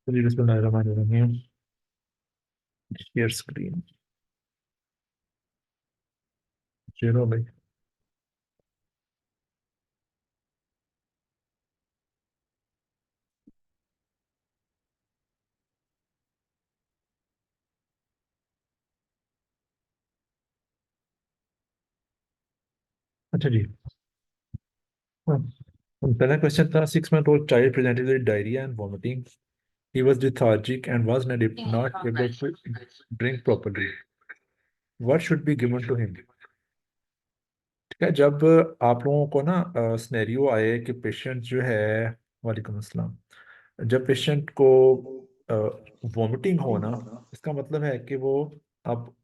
चलिए बिस्मिल्लाहिर्रहमानिर्रहीम। Share screen. Share हो गई। अच्छा जी। हाँ। पहला क्वेश्चन था 6 month old child presented with diarrhea and vomiting. He was lethargic and was not able to drink properly. What should be given to him? ठीक है, जब आप लोगों को ना सिनेरियो आए कि पेशेंट जो है, वालेकुम अस्सलाम, जब पेशेंट को वॉमिटिंग हो ना, इसका मतलब है कि वो अब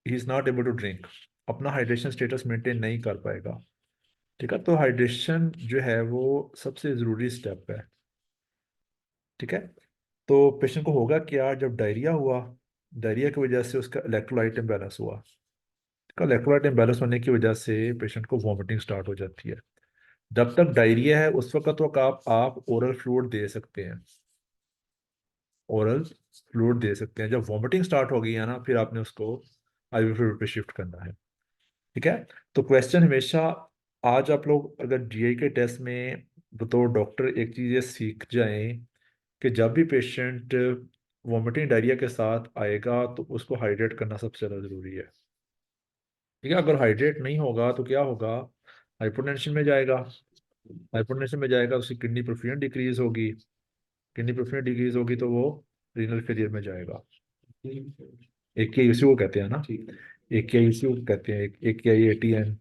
he is not able to drink, अपना हाइड्रेशन स्टेटस मेंटेन नहीं कर पाएगा। ठीक है, तो हाइड्रेशन जो है वो सबसे ज़रूरी स्टेप है। ठीक है, तो पेशेंट को होगा क्या जब डायरिया हुआ, डायरिया की वजह से उसका इलेक्ट्रोलाइट इम्बैलेंस हुआ। का इलेक्ट्रोलाइट इम्बैलेंस होने की वजह से पेशेंट को वॉमिटिंग स्टार्ट हो जाती है। जब तक डायरिया है उस वक्त तो आप ओरल फ्लूइड दे सकते हैं, ओरल फ्लूइड दे सकते हैं। जब वॉमिटिंग स्टार्ट हो गई है ना, फिर आपने उसको आईवी फ्लूइड पे शिफ्ट करना है। ठीक है, तो क्वेश्चन हमेशा, आज आप लोग अगर जीआई के टेस्ट में बतौर डॉक्टर एक चीज़ ये सीख जाएं कि जब भी पेशेंट वॉमिटिंग डायरिया के साथ आएगा तो उसको हाइड्रेट करना सबसे ज़्यादा ज़रूरी है। ठीक है, अगर हाइड्रेट नहीं होगा तो क्या होगा, हाइपोटेंशन में जाएगा। हाइपोटेंशन में जाएगा तो उसकी किडनी परफियूजन डिक्रीज होगी। किडनी परफियूजन डिक्रीज होगी तो वो रीनल फेलियर में जाएगा। एक के यूसी को कहते हैं ना, एक के यूसी को कहते हैं, एक के आई एटीएन।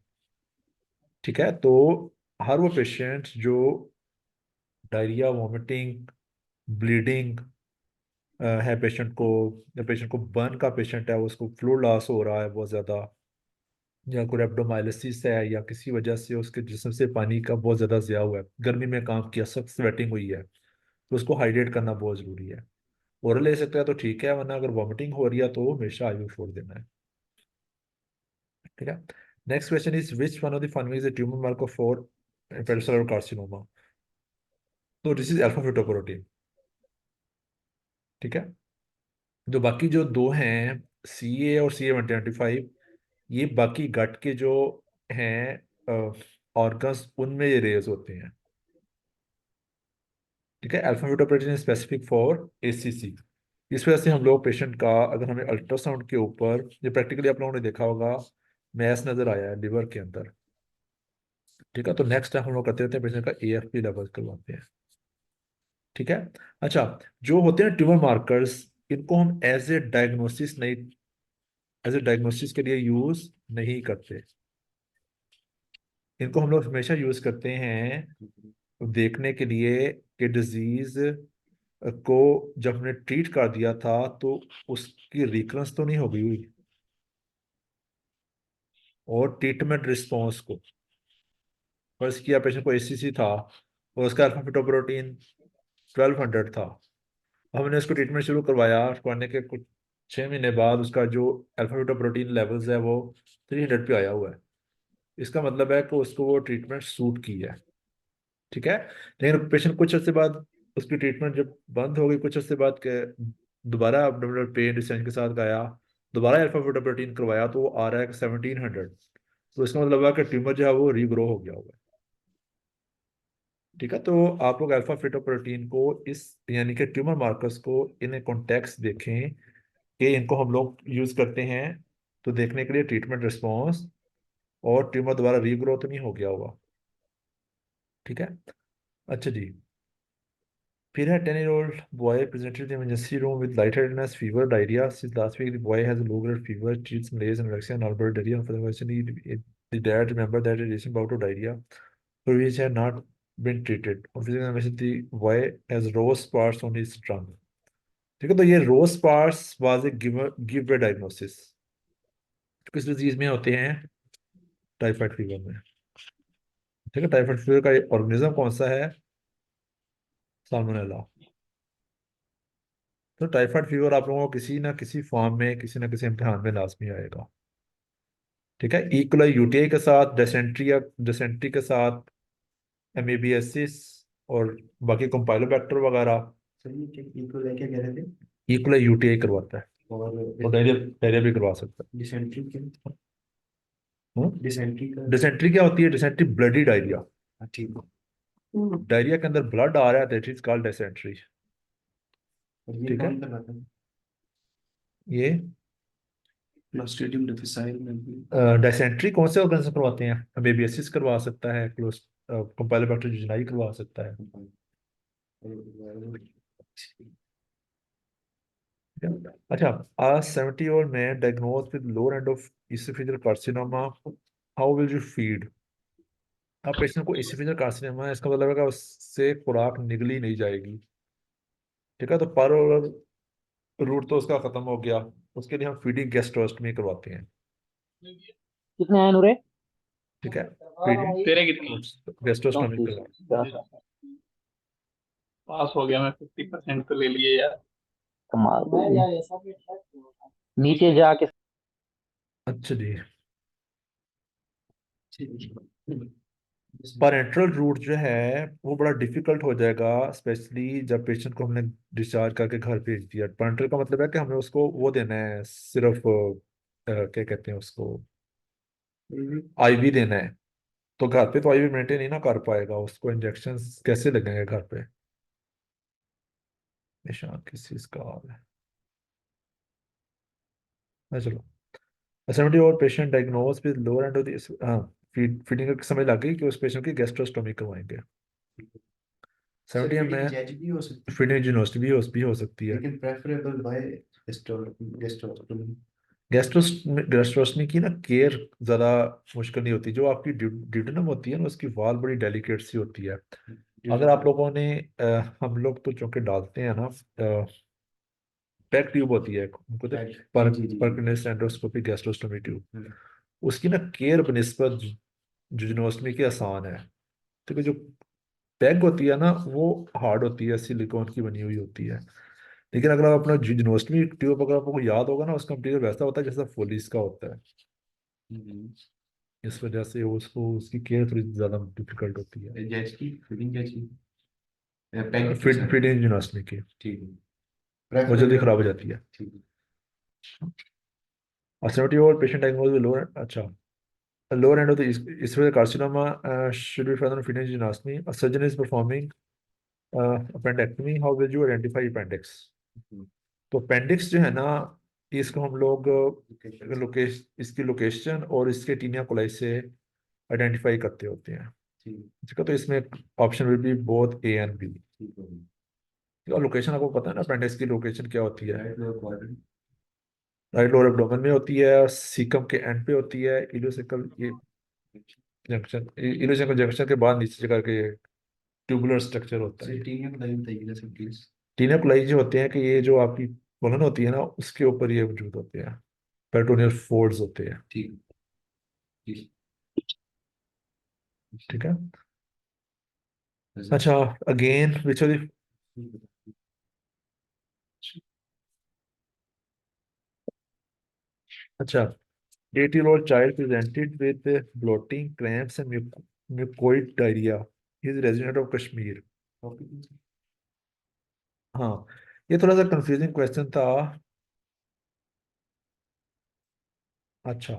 ठीक है, तो हर वो पेशेंट जो डायरिया, वॉमिटिंग, ब्लीडिंग है पेशेंट को, या पेशेंट को बर्न का पेशेंट है, उसको फ्लूइड लॉस हो रहा है बहुत ज़्यादा, या कोई एब्डोमाइलिसिस है, या किसी वजह से उसके जिस्म से पानी का बहुत ज़्यादा ज़िया हुआ है, गर्मी में काम किया, सख्त स्वेटिंग हुई है, तो उसको हाइड्रेट करना बहुत ज़रूरी है। ओरल ले सकता है तो ठीक है, वरना अगर वॉमिटिंग हो रही है तो हमेशा आईवी छोड़ देना है। ठीक है, next question is which one of the following is a tumour marker for hepatocellular carcinoma. तो दिस इज अल्फा फेटोप्रोटीन। ठीक है, जो बाकी जो दो हैं, सी ए और CA 125, ये बाकी गट के जो हैं ऑर्गन्स, उनमें ये रेज होते हैं। ठीक है, अल्फा फेटोप्रोटीन स्पेसिफिक फॉर ACC। इस वजह से हम लोग पेशेंट का, अगर हमें अल्ट्रासाउंड के ऊपर, ये प्रैक्टिकली आप लोगों ने देखा होगा, मैस नजर आया है लिवर के अंदर। ठीक है, तो नेक्स्ट टाइम हम लोग करते रहते हैं, पेशेंट का AFP लेवल करवाते हैं। ठीक है, अच्छा, जो होते हैं ट्यूमर मार्कर्स, इनको हम एज ए डायग्नोसिस के लिए यूज नहीं करते। इनको हम लोग हमेशा यूज करते हैं देखने के लिए कि डिजीज को जब हमने ट्रीट कर दिया था तो उसकी रिकरेंस तो नहीं हो गई हुई, और ट्रीटमेंट रिस्पॉन्स को, फर्स्ट किया पेशेंट को ACC था और उसका अल्फा फेटोप्रोटीन 1200 था। हमने उसको ट्रीटमेंट शुरू करवाया, करने के कुछ 6 महीने बाद उसका जो अल्फा फेटोप्रोटीन लेवल्स है वो 300 पे आया हुआ है। इसका मतलब है कि उसको वो ट्रीटमेंट सूट की है। ठीक है, लेकिन पेशेंट कुछ अर्से बाद, उसकी ट्रीटमेंट जब बंद हो गई, कुछ अर्से बाद दोबारा अब्डोमिनल पेन डिस्टेंस के साथ गया, दोबारा अल्फा फेटोप्रोटीन करवाया तो वो आ रहा है कि 1700। तो इसका मतलब है कि ट्यूमर जो है वो रीग्रो हो गया हुआ है। ठीक है, तो आप लोग अल्फा फेटोप्रोटीन को इस, यानी कि ट्यूमर मार्कर्स को इन कॉन्टेक्स्ट देखें कि इनको हम लोग यूज करते हैं तो देखने के लिए ट्रीटमेंट रिस्पॉन्स, और ट्यूमर दोबारा रीग्रोथ नहीं हो गया होगा। ठीक है, अच्छा जी। फिर है 10-year-old boy presented in the emergency room with lightheadedness, fever, diarrhea. Since last week, the boy has a low-grade fever, chills, malaise, anorexia, and albert diarrhea. For the question, the dad remembered that a recent bout of diarrhea for which had not been treated. On physical examination, the boy has rose spots on his tongue. ठीक है, तो ये rose spots was a give diagnosis. किस disease में होते हैं, typhoid fever में। ठीक है, टाइफाइड फीवर का ऑर्गेनिज्म कौन सा है, साल्मोनेला। तो टाइफाइड फीवर आप लोगों को किसी ना किसी फॉर्म में, किसी ना किसी इम्तिहान में लाजमी आएगा। ठीक है, इकोलाई यूटीआई के साथ, डिसेंट्री के साथ, एमीबियासिस, और बाकी कंपाइलोबैक्टर वगैरह, सही है। इको लेके कह रहे थे। इक्वल यूटीआई करवाता है, और और डायरिया डायरिया भी करवा सकता डिसेंट्री क्या? है। डिसेंट्री का? डिसेंट्री क्या होती है? Dysentery bloody diarrhoea. हाँ, ठीक है। डायरिया के अंदर ब्लड आ रहा है, दैट इज कॉल्ड डिसेंट्री। और ये ठीक है। कौन करवाता है? ये क्लोस्ट्रिडियम डिफिसाइल में भी। डिसेंट्री कौन से ऑर्गन से करवाते हैं? बेबियसिस करवा सकता है, क्लोस कंपाइलोबैक्टर जूजिनाई करवा सकता है। ठीक है? अच्छा, a 70-year-old man diagnosed with lower end of esophageal carcinoma, how will you feed? आप पेशेंट को esophageal carcinoma है, इसका मतलब है कि उससे खुराक निगली नहीं जाएगी। ठीक है, तो पर रूट तो उसका खत्म हो गया, उसके लिए हम फीडिंग गैस्ट्रोस्टमी करवाते हैं। कितने आए नूरे? ठीक है, फीडिंग तेरे कितने? गैस्ट्रोस्टमी 34। करवाते पास हो गया मैं, 50% तो ले लिए यार। कमाल। नीचे जाके हैं। अच्छा जी। ठीक है। पैरेंटल रूट जो है वो बड़ा डिफिकल्ट हो जाएगा, स्पेशली जब पेशेंट को हमने डिस्चार्ज करके घर भेज दिया। पैरेंटल का मतलब है कि हमें उसको वो देना है, सिर्फ क्या कहते हैं उसको, आईवी देना है। तो घर पे तो आईवी मेंटेन नहीं ना कर पाएगा, उसको इंजेक्शन कैसे लगेंगे घर पे? निशान किस चीज का हाल है? चलो, 70 और patient diagnose with lower end of the, हाँ, फीडिंग का समझ लग गई कि उस पेशेंट की गैस्ट्रोस्टोमी करवाएंगे। सर 70 फीडिंग में जैज भी हो सकती है, फीडिंग जिनोस्टमी भी हो सकती है। लेकिन प्रेफरेबल बाय गेस्ट्रोस्टोमी। गैस्ट्रोस्टमी की ना केयर ज़्यादा मुश्किल नहीं होती। जो आपकी ड्यूडेनम होती है ना, उसकी वाल बड़ी डेलिकेट सी होती है। अगर आप लोगों ने हम लोग तो चूंकि डालते हैं ना, पैक ट्यूब होती है उनको तो, जी जी जी जी। परकिंसंस एंडोस्कोपी गैस्ट्रोस्टोमी ट्यूब, हम्म। उसकी ना केयर बनिस्बत जुजिनोस्टमी की आसान है। तो जो पैक होती है ना, वो हार्ड होती है, सिलिकॉन की बनी हुई होती है। लेकिन अगर आप अपना जुजिनोस्टमी ट्यूब, अगर आपको याद होगा ना, उसका मटीरियल वैसा होता है जैसा फोलिस का होता है। हम्म। इस वजह से उसको उसकी केयर थोड़ी ज़्यादा डिफिकल्ट होती है। जैज की फीडिंग जैज की पैक की फिट सर। फिटिंग जुजिनोस्टमी की ठीक है। वो जल्दी प्रेफरेबल। खराब हो जाती है। ठीक है। और 70 पेशेंट डायग्नोज विद लोअर, अच्छा, lower end of the esophageal carcinoma should be found on fetal geniotomy. A surgeon is performing appendectomy. How will you identify appendix? तो अपेंडिक्स जो है ना, इसको हम लोग लोकेशन, इसकी लोकेशन और इसके टीनिया कोलाई से आइडेंटिफाई करते होते हैं। ठीक ठीक है, तो इसमें option will be both A and B. ठीक है। लोकेशन आपको पता है ना, अपेंडिक्स की लोकेशन क्या होती है? Right lower quadrant. Right lower abdomen में होती है, सीकम के एंड पे होती है, इलियोसेकल ये जंक्शन, इलियोसेकल जंक्शन के बाद नीचे करके ट्यूबुलर स्ट्रक्चर होता है। सिटीनियम लाइन बताइएगा सर प्लीज। टीनिया कोलाई जो होते हैं कि ये जो आपकी कोलन होती है ना, उसके ऊपर ये मौजूद होते हैं, पेरिटोनियल फोल्ड्स होते हैं। ठीक ठीक। ठीक है। अच्छा, अगेन विच आर द, अच्छा, 8-year-old child presented with bloating, cramps and mucoid diarrhea. He is resident of Kashmir. हाँ, ये थोड़ा सा कंफ्यूजिंग क्वेश्चन था। अच्छा,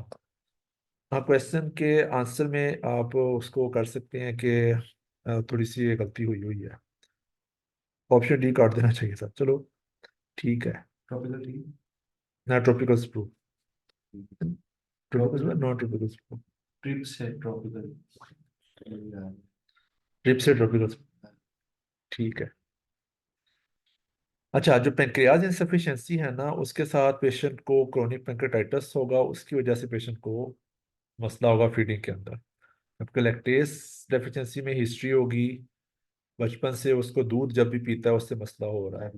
हाँ, क्वेश्चन के आंसर में आप उसको कर सकते हैं कि थोड़ी सी ये गलती हुई हुई है, ऑप्शन डी काट देना चाहिए था। चलो ठीक है। ट्रॉपिकल ठीक। ना tropical sprue, tropical tropical non tropical sprue, trips है ट्रॉपिकल। ट्रिप से ट्रॉपिकल, ठीक है। अच्छा, जो पेंक्रियाज इंसफिशियंसी है ना, उसके साथ पेशेंट को क्रोनिक पेंक्रेटाइटिस होगा, उसकी वजह से पेशेंट को मसला होगा फीडिंग के अंदर। आपके लैक्टेस डेफिशिएंसी में हिस्ट्री होगी, बचपन से उसको दूध जब भी पीता है उससे मसला हो रहा है।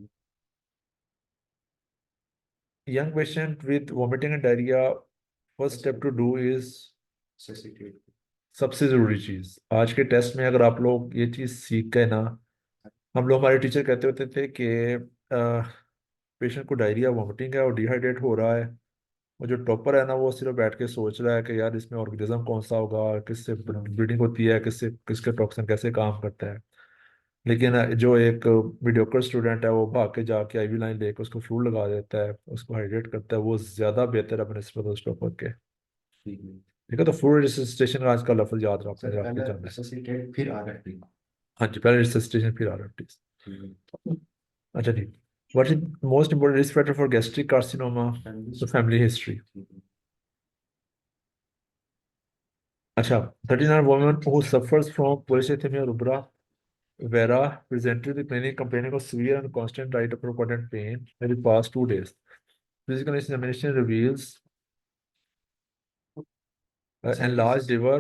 Young patient with vomiting and diarrhoea, first step to do is, सैसिकेट। सबसे जरूरी चीज आज के टेस्ट में, अगर आप लोग ये चीज सीख गए ना, हम लोग, हमारे टीचर कहते होते थे कि पेशेंट को डायरिया वोमिटिंग है और डिहाइड्रेट हो रहा है, और जो टॉपर है ना, वो सिर्फ बैठ के सोच रहा है कि यार इसमें ऑर्गेनिज्म कौन सा होगा, किससे ब्रीडिंग होती है, किससे किसके टॉक्सिन कैसे काम करता है। लेकिन जो एक मीडियोकर स्टूडेंट है वो भाग के जाके आईवी लाइन लेके उसको फ्लूइड लगा देता है, उसको हाइड्रेट करता है, वो ज्यादा बेहतर है बनस्पत उस टॉपर के। ठीक है ठीक है, तो फ्लूइड रिसस्टेशन का आज का लफ्ज याद रखना सर, है आपके पहले जाना है। रिससिटेट फिर आरएफटी। हाँ जी, पहले रिसस्टेशन फिर आरएफटी। ठीक अच्छा ठीक। What is most important risk factor for gastric carcinoma? तो फैमिली हिस्ट्री। है। अच्छा, 39 women who suffers from polycythemia rubra vera presented with clinic complaining of severe and constant right upper quadrant pain in the past 2 days. Physical examination reveals enlarged liver.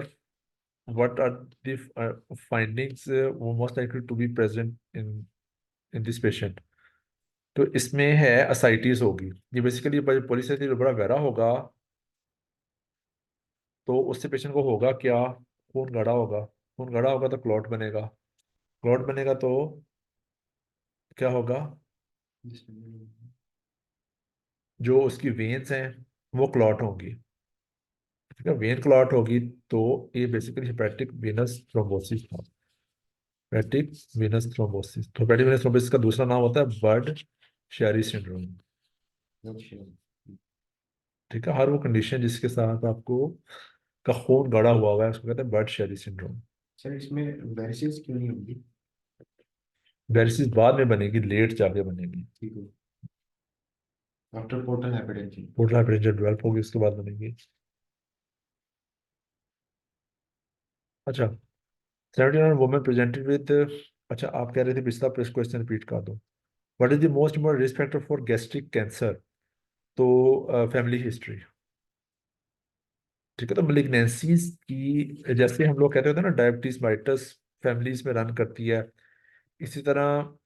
What are the findings most likely to be present in this patient? तो इसमें है ascites होगी। ये basically पॉलीसाइथिक rubra vera होगा, तो उससे patient को होगा क्या? खून गाढ़ा होगा। खून गाढ़ा होगा तो क्लॉट बनेगा। क्लॉट बनेगा तो क्या होगा? जो उसकी वेन्स हैं वो क्लॉट होंगी। ठीक है, वेन क्लॉट होगी तो ये बेसिकली हेपेटिक वेनस थ्रोम्बोसिस था। हेपेटिक वेनस थ्रोम्बोसिस, तो हेपेटिक वेनस थ्रोम्बोसिस का दूसरा नाम होता है बर्ड शेरी सिंड्रोम। ठीक है, हर वो कंडीशन जिसके साथ आपको का खून गाढ़ा हुआ हुआ है उसको कहते हैं बर्ड शेरी सिंड्रोम। सर, इसमें वेरिसेस क्यों नहीं होगी? वेरिसिस बाद में बनेगी, लेट जाके बनेगी। ठीक है, after portal hypertension. Portal hypertension develop होगी उसके बाद बनेगी। अच्छा, 79 वुमेन प्रेजेंटेड विद। अच्छा, आप कह रहे थे पिछला क्वेश्चन रिपीट कर दो। What is the most important risk factor for gastric cancer? तो फैमिली हिस्ट्री। ठीक है, तो malignancies की जैसे हम लोग कहते होते हैं ना डायबिटीज माइटस फैमिलीज में रन करती है, इसी तरह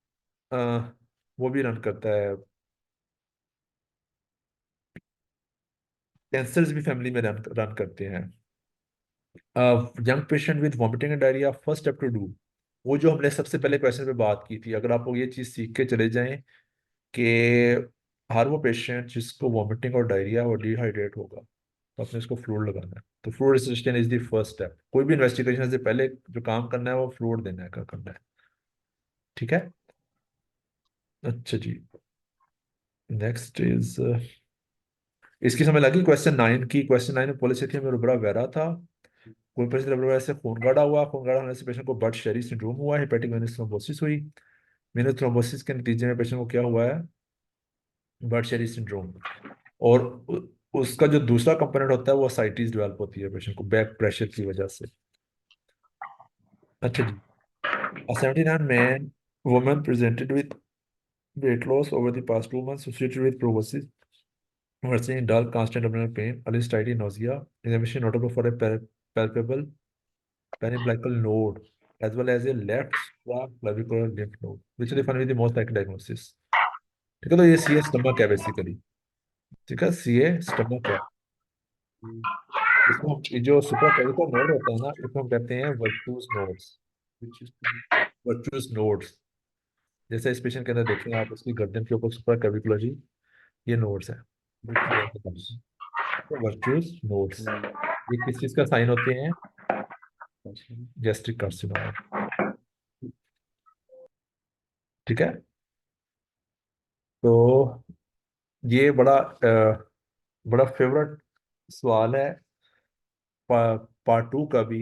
वो भी रन करता है। कैंसर्स भी फैमिली में रन रन करते हैं। Young patient with vomiting and diarrhoea, first step to do. वो जो हमने सबसे पहले क्वेश्चन पे बात की थी, अगर आप लोग ये चीज सीख के चले जाएं कि हर वो पेशेंट जिसको वॉमिटिंग और डायरिया और डिहाइड्रेट होगा तो अपने इसको फ्लूइड लगाना है। तो fluid resistance is the first step. कोई भी इन्वेस्टिगेशन से पहले जो काम करना है वो फ्लूइड देना है, करना है। ठीक है। अच्छा जी, नेक्स्ट इज इसकी समझ लगी क्वेश्चन 9 की। क्वेश्चन 9 में पॉलीसाइथिया में रुबरा वेरा था। कोई पेशेंट रुबरा से खून गाढ़ा हुआ, खून गाढ़ा होने से पेशेंट को बर्ड शेरी सिंड्रोम हुआ, हेपेटिक वेनस थ्रोम्बोसिस हुई। वेनस थ्रोम्बोसिस के नतीजे में पेशेंट को क्या हुआ है? Bird Chiari syndrome. और उसका जो दूसरा कंपोनेंट होता है वो असाइटिस डेवलप होती है पेशेंट को बैक प्रेशर की वजह से। अच्छा जी, a 79 man woman presented with weight loss over the past 2 months associated with proboscis, worsening dull, constant abdominal pain, alistity, nausea, examination notable for a palpable perimbilical node, as well as a left supraclavicular lymph node, which is defined with the most likely diagnosis. ठीक है, तो ये CA stomach है basically. ठीक है, CA stomach है। इसमें ये जो सुप्राक्लेविकुलर नोड होता है ना, इसको हम कहते हैं वर्चूस नोड्स। वर्चूस नोड्स, जैसे इस पेशेंट के अंदर देखें आप, उसकी गर्दन के ऊपर सुप्राक्लेविकुलर जी ये नोड्स हैं। वर्चुअस नोड्स ये किस चीज का साइन होते हैं? Gastric carcinoma. ठीक है, तो ये बड़ा फेवरेट सवाल है पार्ट 2 का भी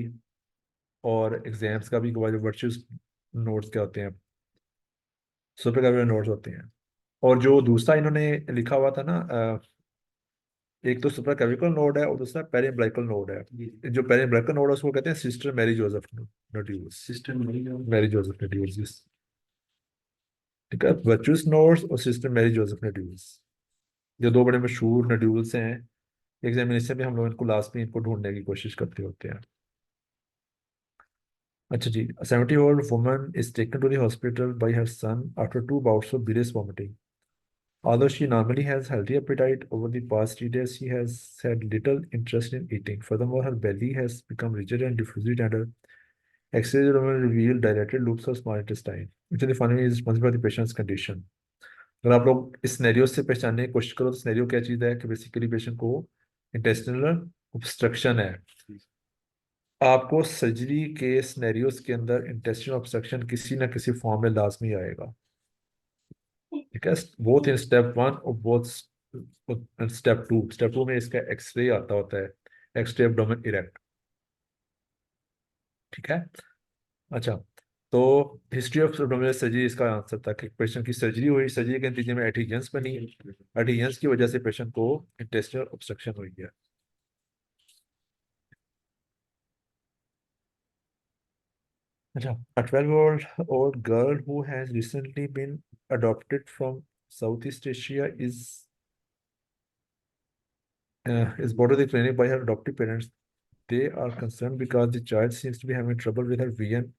और एग्जाम्स का भी, वर्चुअस नोड्स क्या होते हैं, सुपरक्लेविकुलर नोड्स होते हैं। और जो दूसरा इन्होंने लिखा हुआ था ना, एक तो सुप्राक्लेविकुलर नोड है और दूसरा पेरिम्बलाइकल नोड है। जो पेरिम्बलाइकल नोड है उसको कहते हैं sister Mary Joseph nodules. System Mary Joseph nodules. ठीक है, वर्चुअस नोड्स और सिस्टर मैरी जोसेफ नोड्यूल्स, जो दो बड़े मशहूर नोड्यूल्स हैं। एग्जामिनेशन में हम लोग इनको लास्ट में इनको ढूंढने की कोशिश करते होते हैं। अच्छा जी, 70-year-old woman is taken to the hospital by her son after 2 bouts of bilious vomiting. Although she normally has healthy appetite, over the past 3 days she has had little interest in eating. Furthermore, her belly has become rigid and diffusely tender. X-rays will reveal dilated loops of small intestine, which is finally is responsible for the patient's condition. अगर आप लोग इस scenario से पहचानने की कोशिश करो तो सिनेरियो क्या चीज़ है कि बेसिकली पेशेंट को इंटेस्टिनल ऑब्स्ट्रक्शन है। आपको सर्जरी के सिनेरियोज के अंदर इंटेस्टिनल ऑब्स्ट्रक्शन किसी ना किसी फॉर्म में लाजमी आएगा, ठीक है, बोथ इन स्टेप 1 और बोथ स्टेप 2 में इसका एक्सरे आता होता है, एक्सरे एब्डोमेन इरेक्ट, ठीक है। अच्छा, तो हिस्ट्री ऑफ एब्डोमिनल सर्जरी इसका आंसर था कि पेशेंट की सर्जरी हुई, सर्जरी के नतीजे में एडहेजन्स बनी, एडहेजन्स की वजह से पेशेंट को इंटेस्टिनल ऑब्स्ट्रक्शन हुई है। अच्छा, a 12-year-old girl who has recently been adopted from Southeast Asia is brought to the clinic by her adoptive parents. They are concerned because the child seems to be having trouble with her vision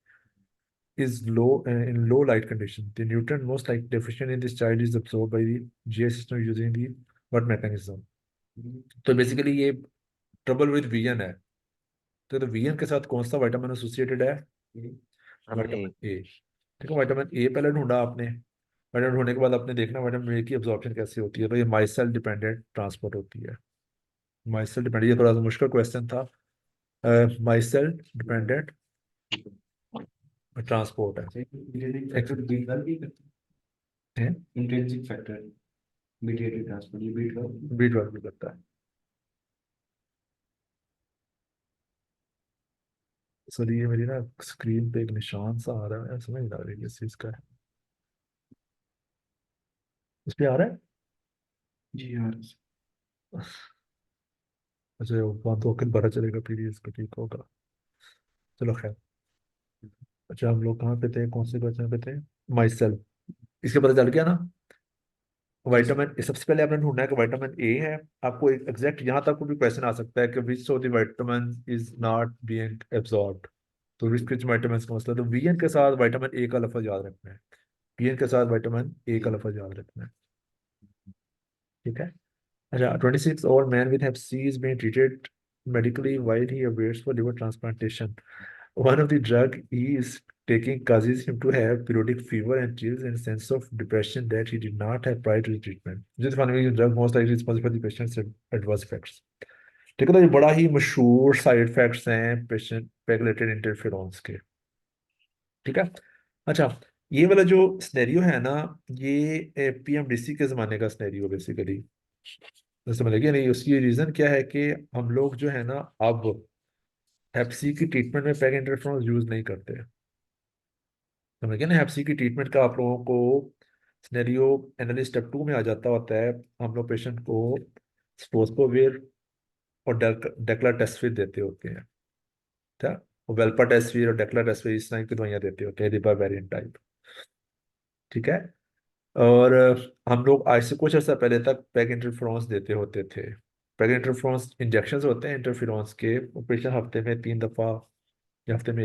is low in low light condition. The nutrient most likely deficient in this child is absorbed by the GI system using the what mechanism? तो basically ये trouble with vision है, तो vision के साथ कौन सा vitamin associated है? Vitamin A. ठीक है, विटामिन ए पहले ढूंढा आपने, विटामिन ढूंढने के बाद आपने देखना विटामिन ए की एब्जॉर्प्शन कैसे होती है, तो ये माइसेल डिपेंडेंट ट्रांसपोर्ट होती है। माइसेल डिपेंडेंट, ये थोड़ा सा मुश्किल क्वेश्चन था। माइसेल डिपेंडेंट ट्रांसपोर्ट है। इंट्रिंसिक फैक्टर मीडिएटेड ट्रांसपोर्ट, ये बीट वर्क भी करता है। सर ये मेरी ना स्क्रीन पे एक निशान सा आ रहा है, समझ नहीं आ रही है इस चीज का है। इस पे आ रहा है? जी हाँ। अच्छा, वो बात तो फिर पता चलेगा फिर इसका ठीक होगा। चलो खैर। अच्छा, हम लोग कहाँ पे थे, कौन से क्वेश्चन पे थे? माइसेल, इसके पता चल गया ना। विटामिन, सबसे पहले आपने ढूंढना है कि विटामिन ए है। आपको एक एग्जैक्ट यहाँ तक भी क्वेश्चन आ सकता है कि which of the vitamin is not being absorbed, तो विच विटामिन का मसला, तो वीएन के साथ विटामिन ए का लफ्ज याद रखना है, वीएन के साथ विटामिन ए का लफ्ज याद रखना है, ठीक है। अच्छा, 26 old man with hep C is being treated medically while he awaits for liver transplantation. One of the drug he is taking causes him to have periodic fever and chills and sense of depression that he did not have prior to the treatment. This one is drug most likely responsible for the patient's adverse effects. ठीक है, तो ये बड़ा ही मशहूर side effects हैं patient पेगलेटेड interferons के, ठीक है। अच्छा, ये वाला जो स्नेरियो है ना, ये पीएमडीसी के जमाने का स्नेरियो बेसिकली, समझ लगे नहीं? उसकी रीजन क्या है कि हम लोग जो है ना अब हेप्सी की ट्रीटमेंट में पैग इंटरफेरोन यूज नहीं करते, समझ गए ना। हेप्सी की ट्रीटमेंट का आप लोगों को सिनेरियो एनालिसिस स्टेप 2 में आ जाता होता है। हम लोग पेशेंट को स्पोस्पोविर और डेक्लाटेस्विर देते होते हैं, क्या, वेल्पाटेस्विर और डेक्लाटेस्विर इस तरह की दवाइयां देते होते हैं, रिबाविरिन टाइप, ठीक है। और हम लोग आज से कुछ अर्सा पहले तक पैग इंटरफेरोन्स देते होते थे। पैग इंटरफेरोन्स इंजेक्शन होते हैं इंटरफेरोन्स के, ऑपरेशन हफ्ते में 3 दफा या हफ्ते में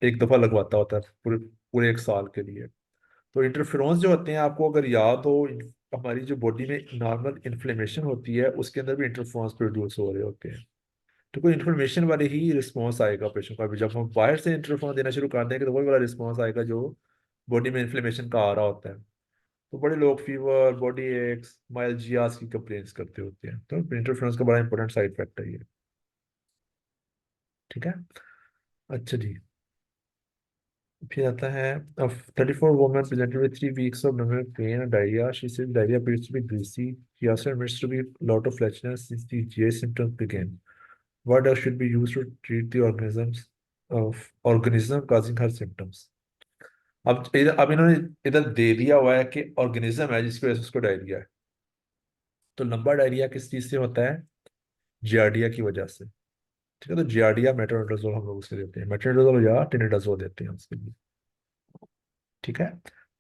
एक दफा लगवाता होता है पूरे पूरे एक साल के लिए। तो इंटरफेरोन्स जो होते हैं, आपको अगर याद हो, हमारी जो बॉडी में नॉर्मल इन्फ्लेमेशन होती है उसके अंदर भी इंटरफेरोन्स प्रोड्यूस हो रहे होते हैं, तो कोई इन्फ्लेमेशन वाले ही रिस्पॉन्स आएगा पेशेंट का भी। जब हम बाहर से इंटरफेरोन देना शुरू कर देंगे तो वही वाला रिस्पॉन्स आएगा जो बॉडी में इन्फ्लेमेशन का आ रहा होता है। तो बड़े लोग फीवर, बॉडी एक्स, माइल्जियास की कंप्लेंट्स करते होते हैं, तो इंटरफेरेंस का बड़ा इंपॉर्टेंट साइड इफेक्ट है ये, ठीक है। अच्छा जी, फिर आता है 34 women presented with 3 weeks of abdominal pain and diarrhea. She said diarrhea appears to be greasy. She also admits to be a lot of flatulence since the GI symptoms began. What else should be used to treat the organism causing her symptoms? अब इन्होंने इधर दे दिया हुआ है कि organism है जिसकी वजह से उसको डायरिया है। तो लंबा डायरिया किस चीज से होता है? जियार्डिया की वजह से, ठीक है। तो जियार्डिया मेट्रोनिडाजोल हम लोग उसके देते हैं, मेट्रोनिडाजोल या टिनिडाजोल देते हैं उसके लिए, ठीक है।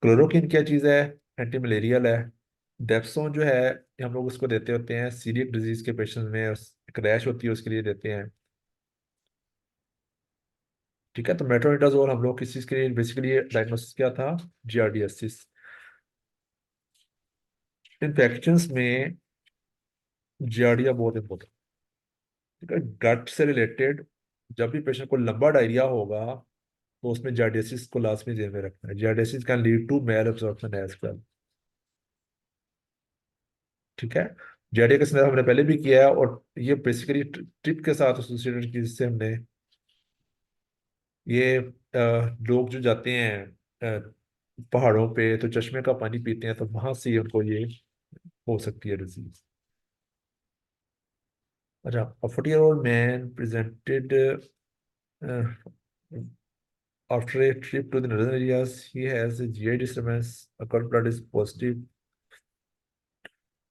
क्लोरोक्विन क्या चीज़ है? एंटी मलेरियल है। डेप्सोन जो है ये हम लोग उसको देते होते हैं सीलिएक डिजीज के पेशेंट में, एक रैश होती है उसके लिए देते हैं, ठीक है। तो मेट्रोनिडाजोल हम लोग किस चीज़ के लिए बेसिकली, डायग्नोसिस क्या था? जियार्डियासिस। इन्फेक्शंस में जियार्डिया बहुत इंपॉर्टेंट, ठीक है। गट से रिलेटेड जब भी पेशेंट को लंबा डायरिया होगा तो उसमें जार्डियासिस को लाजमी ध्यान में रखना है। Giardiasis can lead to mal absorption as well, ठीक है। जायरिया का सिनारियो हमने पहले भी किया है, और ये बेसिकली ट्रिप के साथ एसोसिएटेड की, जिससे हमने ये लोग जो जाते हैं पहाड़ों पे तो चश्मे का पानी पीते हैं, तो वहां से उनको ये हो सकती है डिजीज। अच्छा, a 40-year-old man presented uh, after a trip to the northern areas. He has a GI disturbance. A cord blood is positive.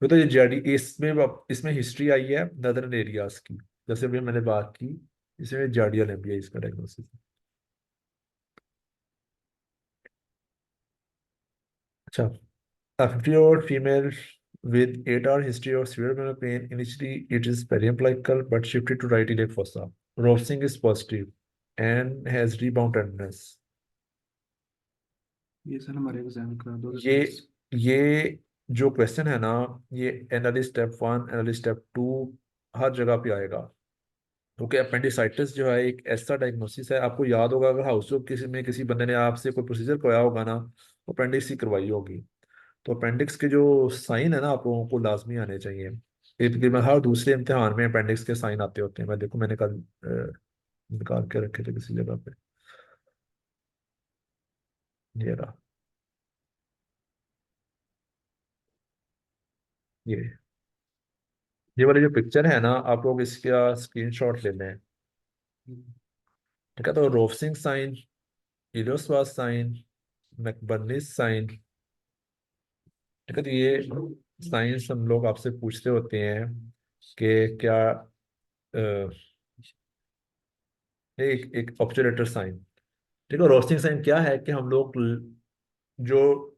तो ये जीआईडी इसमें हिस्ट्री आई है नदर्न एरियाज की, जैसे भी मैंने बात की, इसमें जार्डिया लैम्बिया इसका डायग्नोसिस। अच्छा, a 50-year-old female with 8-hour history of severe abdominal pain. Initially, it is periumbilical but shifted to right iliac fossa. Rovsing is positive and has rebound tenderness. ये सर हमारे एग्जाम का दो ये results। ये जो question है ना, ये एनालिस्ट स्टेप 1, एनालिस्ट स्टेप 2 हर जगह पे आएगा। क्योंकि अपेंडिसाइटिस जो है एक ऐसा डायग्नोसिस है, आपको याद होगा अगर हाउस ऑफ किसी बंदे ने आपसे कोई प्रोसीजर करवाया होगा ना, तो अपेंडिक्स ही करवाई होगी। तो अपेंडिक्स के जो साइन है ना, आप लोगों को लाजमी आने चाहिए। ये तकरीबन हर दूसरे इम्तिहान में अपेंडिक्स के साइन आते होते हैं। मैंने कल निकाल के रखे थे किसी जगह पे, ये रहा। ये वाली जो पिक्चर है ना, आप लोग इसका स्क्रीनशॉट ले लें। ठीक है, तो रोफसिंग साइन, इलियोसवास साइन, मैकबर्निस साइन। ठीक है, तो ये साइंस हम लोग आपसे पूछते होते हैं कि क्या एक एक ऑब्जर्वेटर साइन। ठीक है, रोस्टिंग साइन क्या है कि हम लोग जो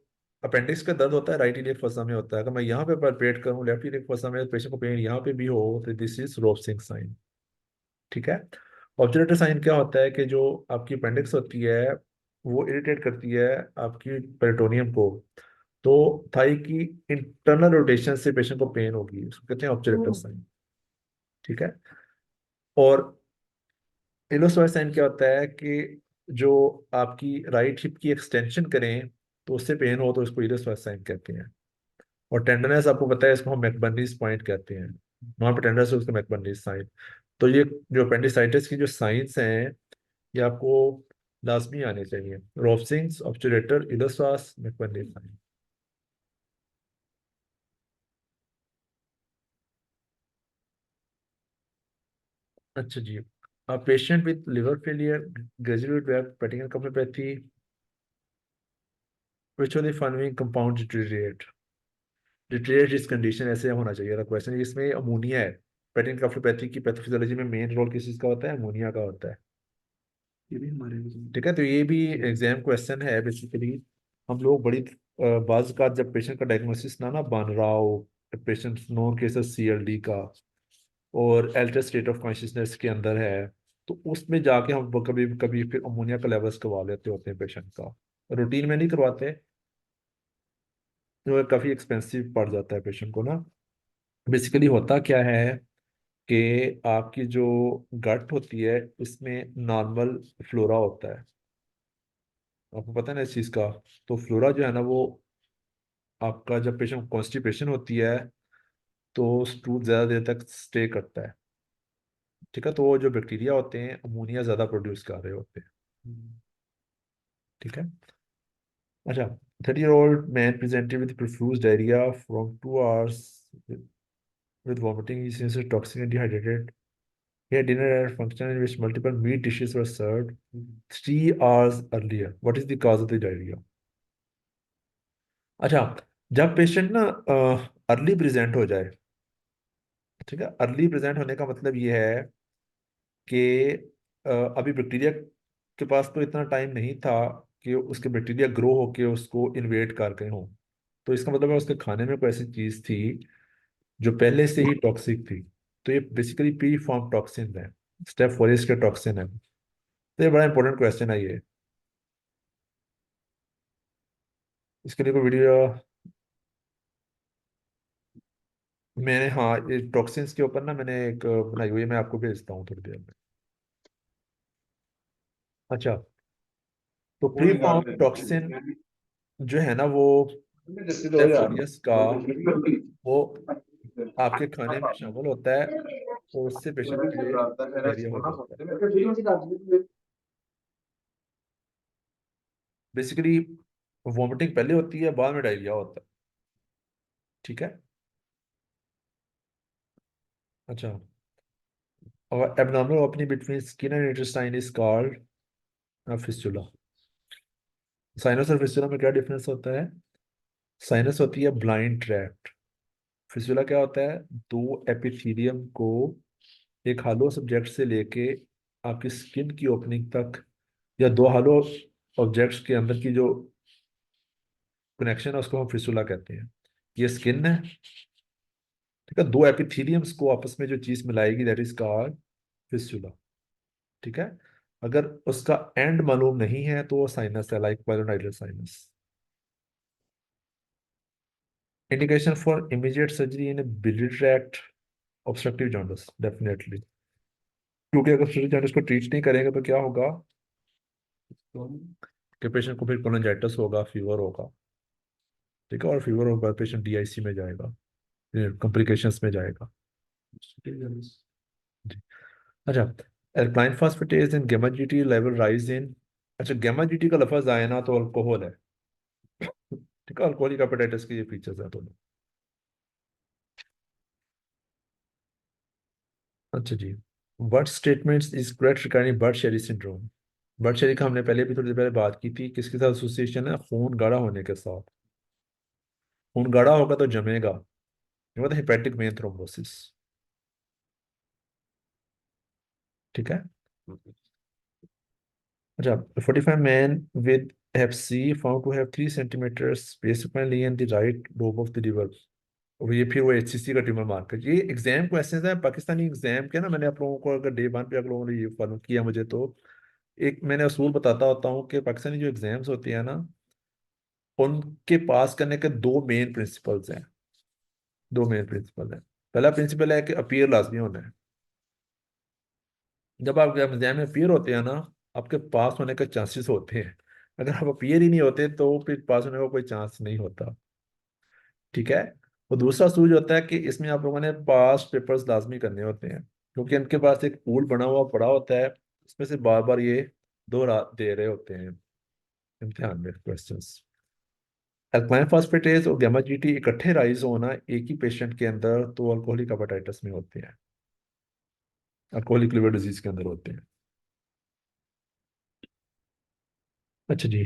अपेंडिक्स का दर्द होता है राइट इलियक फोसा में होता है, अगर मैं यहाँ पे palpate करूँ लेफ्ट इलियक फोसा में, पेशेंट को पेन यहाँ पे भी हो, तो दिस इज रोस्टिंग साइन। ठीक है, ऑब्जर्वेटर साइन क्या होता है कि जो आपकी अपेंडिक्स होती है वो इरिटेट करती है आपकी पेरिटोनियम को, तो थाई की इंटरनल रोटेशन से पेशेंट को पेन होगी, उसको कहते हैं ऑब्जर्वेटर साइन। ठीक है, और इलोसोइड साइन क्या होता है कि जो आपकी राइट हिप की एक्सटेंशन करें तो उससे पेन हो, तो उसको इलोसोइड साइन कहते हैं। और टेंडरनेस आपको पता है, इसको हम मैकबर्नीज पॉइंट कहते हैं। वहां पर टेंडरनेस है, उसको मैकबर्नीज साइन। तो ये जो अपेंडिसाइटिस की जो साइंस हैं, ये आपको लाजमी आने चाहिए। रोफसिंग्स, ऑब्चुरेटर, इलोसवास, मैकबर्नीज साइन। अच्छा जी, a patient with liver failure, graduate where peptic nephropathy, which of the following compound deteriorate? Deteriorate इस कंडीशन ऐसे होना चाहिए था क्वेश्चन, इसमें अमोनिया है। पेटिन नेफ्रोपैथी की पैथोफिजियोलॉजी में मेन रोल किस चीज का होता है? अमोनिया का होता है। ये भी हमारे एग्जाम। ठीक है, तो ये भी एग्जाम क्वेश्चन है बेसिकली। हम लोग बड़ी बाज का जब पेशेंट का डायग्नोसिस ना बन रहा हो, पेशेंट नोन केसेस सीएलडी का और एल्टर स्टेट ऑफ कॉन्शियसनेस के अंदर है, तो उसमें जाके हम कभी कभी फिर अमोनिया का लेवल्स करवा लेते होते हैं पेशेंट का। रूटीन में नहीं करवाते, जो काफ़ी एक्सपेंसिव पड़ जाता है पेशेंट को ना। बेसिकली होता क्या है कि आपकी जो गट होती है इसमें नॉर्मल फ्लोरा होता है, आपको पता है ना इस चीज़ का। तो फ्लोरा जो है ना वो आपका, जब पेशेंट कॉन्स्टिपेशन होती है तो स्टूल ज़्यादा देर तक स्टे करता है। ठीक है, तो वो जो बैक्टीरिया होते हैं अमोनिया ज़्यादा प्रोड्यूस कर रहे होते हैं। ठीक है, अच्छा, 30-year-old man presented with profuse diarrhea from 2 hours with vomiting. He seems toxic and dehydrated. He had dinner at a function in which multiple meat dishes were served 3 hours earlier. What is the cause of the diarrhea? अच्छा, जब patient ना early present हो जाए, ठीक है, early present होने का मतलब ये है कि अभी बैक्टीरिया के पास तो इतना टाइम नहीं था कि उसके बैक्टीरिया ग्रो होके उसको इन्वेट कर गए हों। तो इसका मतलब है उसके खाने में कोई ऐसी चीज थी जो पहले से ही टॉक्सिक थी। तो ये बेसिकली पी फॉर्म टॉक्सिन है, स्टेप 4 इसके टॉक्सिन है। तो ये बड़ा इंपॉर्टेंट क्वेश्चन है ये। इसके लिए कोई वीडियो मैंने, हाँ, ये टॉक्सिन्स के ऊपर ना मैंने एक बनाई हुई है, मैं आपको भेजता हूँ थोड़ी देर में। अच्छा, तो प्री फॉर्म टॉक्सिन जो है ना वो जैसे स्टेफ 2000 फोरियस का, वो आपके खाने में शामिल होता है और उससे पेशेंट के लिए डायरिया हो जाता है। बेसिकली वॉमिटिंग पहले होती है, बाद में डायरिया होता है। ठीक है। अच्छा, और abnormal opening between skin and intestine is called fistula. Sinus और फिस्टुला में क्या डिफरेंस होता है? साइनस होती है ब्लाइंड ट्रैक्ट, फिस्टुला क्या होता है? दो एपिथेलियम को एक हालो सब्जेक्ट से लेके आपकी स्किन की ओपनिंग तक, या दो हालो ऑब्जेक्ट्स के अंदर की जो कनेक्शन है उसको हम फिस्टुला कहते हैं। ये स्किन है, ठीक है, दो एपिथेलियम्स को आपस में जो चीज मिलाएगी दैट इज कॉल्ड फिस्टुला। ठीक है। अगर उसका एंड मालूम नहीं है तो वो साइनस है, like pilonidal sinus. Indication for immediate surgery in biliary tract obstructive jaundice, definitely, क्योंकि अगर ऑब्स्ट्रक्टिव जॉन्डिस को ट्रीट नहीं करेंगे तो क्या होगा कि पेशेंट को फिर कोलोंजाइटिस होगा, फीवर होगा। ठीक है, और फीवर होगा पेशेंट डीआईसी में जाएगा, कॉम्प्लिकेशंस में जाएगा। जी। अच्छा, alkaline phosphatase in gamma GT level rise in. अच्छा, गामा जीटी का लफ्ज आए ना तो अल्कोहल है। ठीक है, अल्कोहलिक हेपेटाइटिस के ये फीचर्स हैं दोनों। अच्छा जी, what statements is correct regarding Budd Chiari syndrome? Budd Chiari का हमने पहले भी थोड़ी देर पहले बात की थी, किसके साथ एसोसिएशन है? खून गाढ़ा होने के साथ। खून गाढ़ा होगा तो जमेगा, ये मतलब हेपेटिक वेन थ्रोम्बोसिस। ठीक है। अच्छा, 45 man with hep C found to have 3 centimeters basically in the right lobe of the liver। और ये फिर वो HCC का ट्यूमर मार्कर। ये एग्जाम क्वेश्चंस है पाकिस्तानी एग्जाम के ना, मैंने आप लोगों को अगर डे 1 पे आप लोगों ने ये फॉलो किया मुझे तो एक मैंने असूल बताता होता हूँ कि पाकिस्तानी जो एग्जाम्स होती है ना, उनके पास करने के दो मेन प्रिंसिपल्स हैं। दो मेन प्रिंसिपल हैं। पहला प्रिंसिपल है कि अपीयर लाजमी होना है। जब आप एग्जाम में अपीयर होते हैं ना, आपके पास होने के चांसेस होते हैं। अगर आप अपीयर ही नहीं होते तो फिर पास होने का कोई चांस नहीं होता। ठीक है। वो दूसरा सूझ होता है कि इसमें आप लोगों ने पास पेपर्स लाजमी करने होते हैं, क्योंकि उनके पास एक पूल बना हुआ पड़ा होता है, उसमें से बार बार ये दो रात दे रहे होते हैं इम्तिहान में क्वेश्चंस। अल्कालाइन फॉस्फेटेज और गामा जीटी इकट्ठे राइज होना एक ही पेशेंट के अंदर तो अल्कोहलिक हेपेटाइटिस में होते हैं, अल्कोहलिक लिवर डिजीज के अंदर होते हैं। अच्छा जी।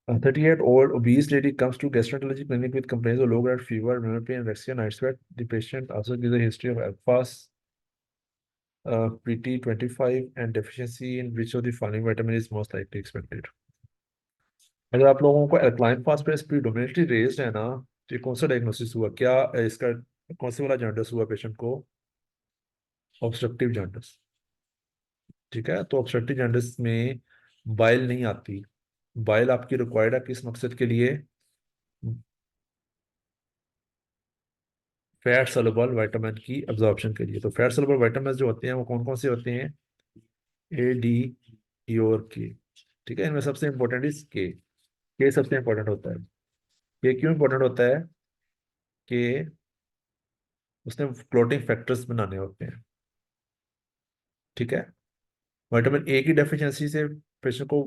A 38-year-old obese lady comes to gastroenterology clinic with complaints of low-grade fever, abdominal pain, anorexia, night sweat. The patient also gives a history of alphas, PT25, and deficiency in which of the following vitamin is most likely expected? अगर आप लोगों को alkaline phosphate predominantly raised है ना, तो ये कौन सा डायग्नोसिस हुआ? क्या इसका कौन से वाला जॉन्डिस हुआ पेशेंट को? Obstructive jaundice. ठीक है, तो ऑब्स्ट्रक्टिव जॉन्डिस में बाइल नहीं आती। बाइल आपकी रिक्वायर्ड है किस मकसद के लिए? फैट सॉल्युबल विटामिन की अब्जॉर्प्शन के लिए। तो फैट सॉल्युबल विटामिन जो होते हैं वो कौन कौन से होते हैं? ए, डी, ई और के। ठीक है, इनमें सबसे इंपॉर्टेंट इज के सबसे इंपॉर्टेंट होता है। के क्यों इंपॉर्टेंट होता है? कि उसने क्लोटिंग फैक्टर्स बनाने होते हैं। ठीक है। विटामिन ए की डेफिशिएंसी से पेशेंट को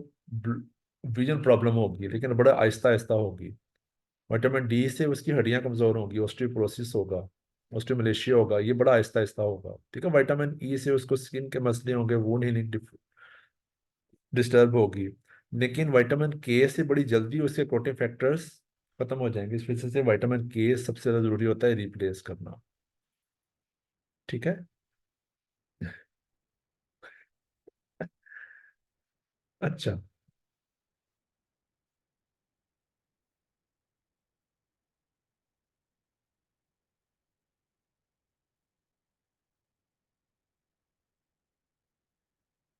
विजन प्रॉब्लम होगी, लेकिन बड़ा आहिस्ता आहिस्ता होगी। विटामिन डी से उसकी हड्डियां कमजोर होंगी, ऑस्टियोपोरोसिस होगा, ऑस्टियोमलेशिया होगा, ये बड़ा आहिस्ता आहिस्ता होगा। ठीक है। विटामिन ई से उसको स्किन के मसले होंगे, वुंड हीलिंग डिस्टर्ब होगी। लेकिन विटामिन के से बड़ी जल्दी उसके कोटिंग फैक्टर्स खत्म हो जाएंगे, इस वजह से विटामिन के सबसे ज्यादा जरूरी होता है रिप्लेस करना। ठीक है। अच्छा।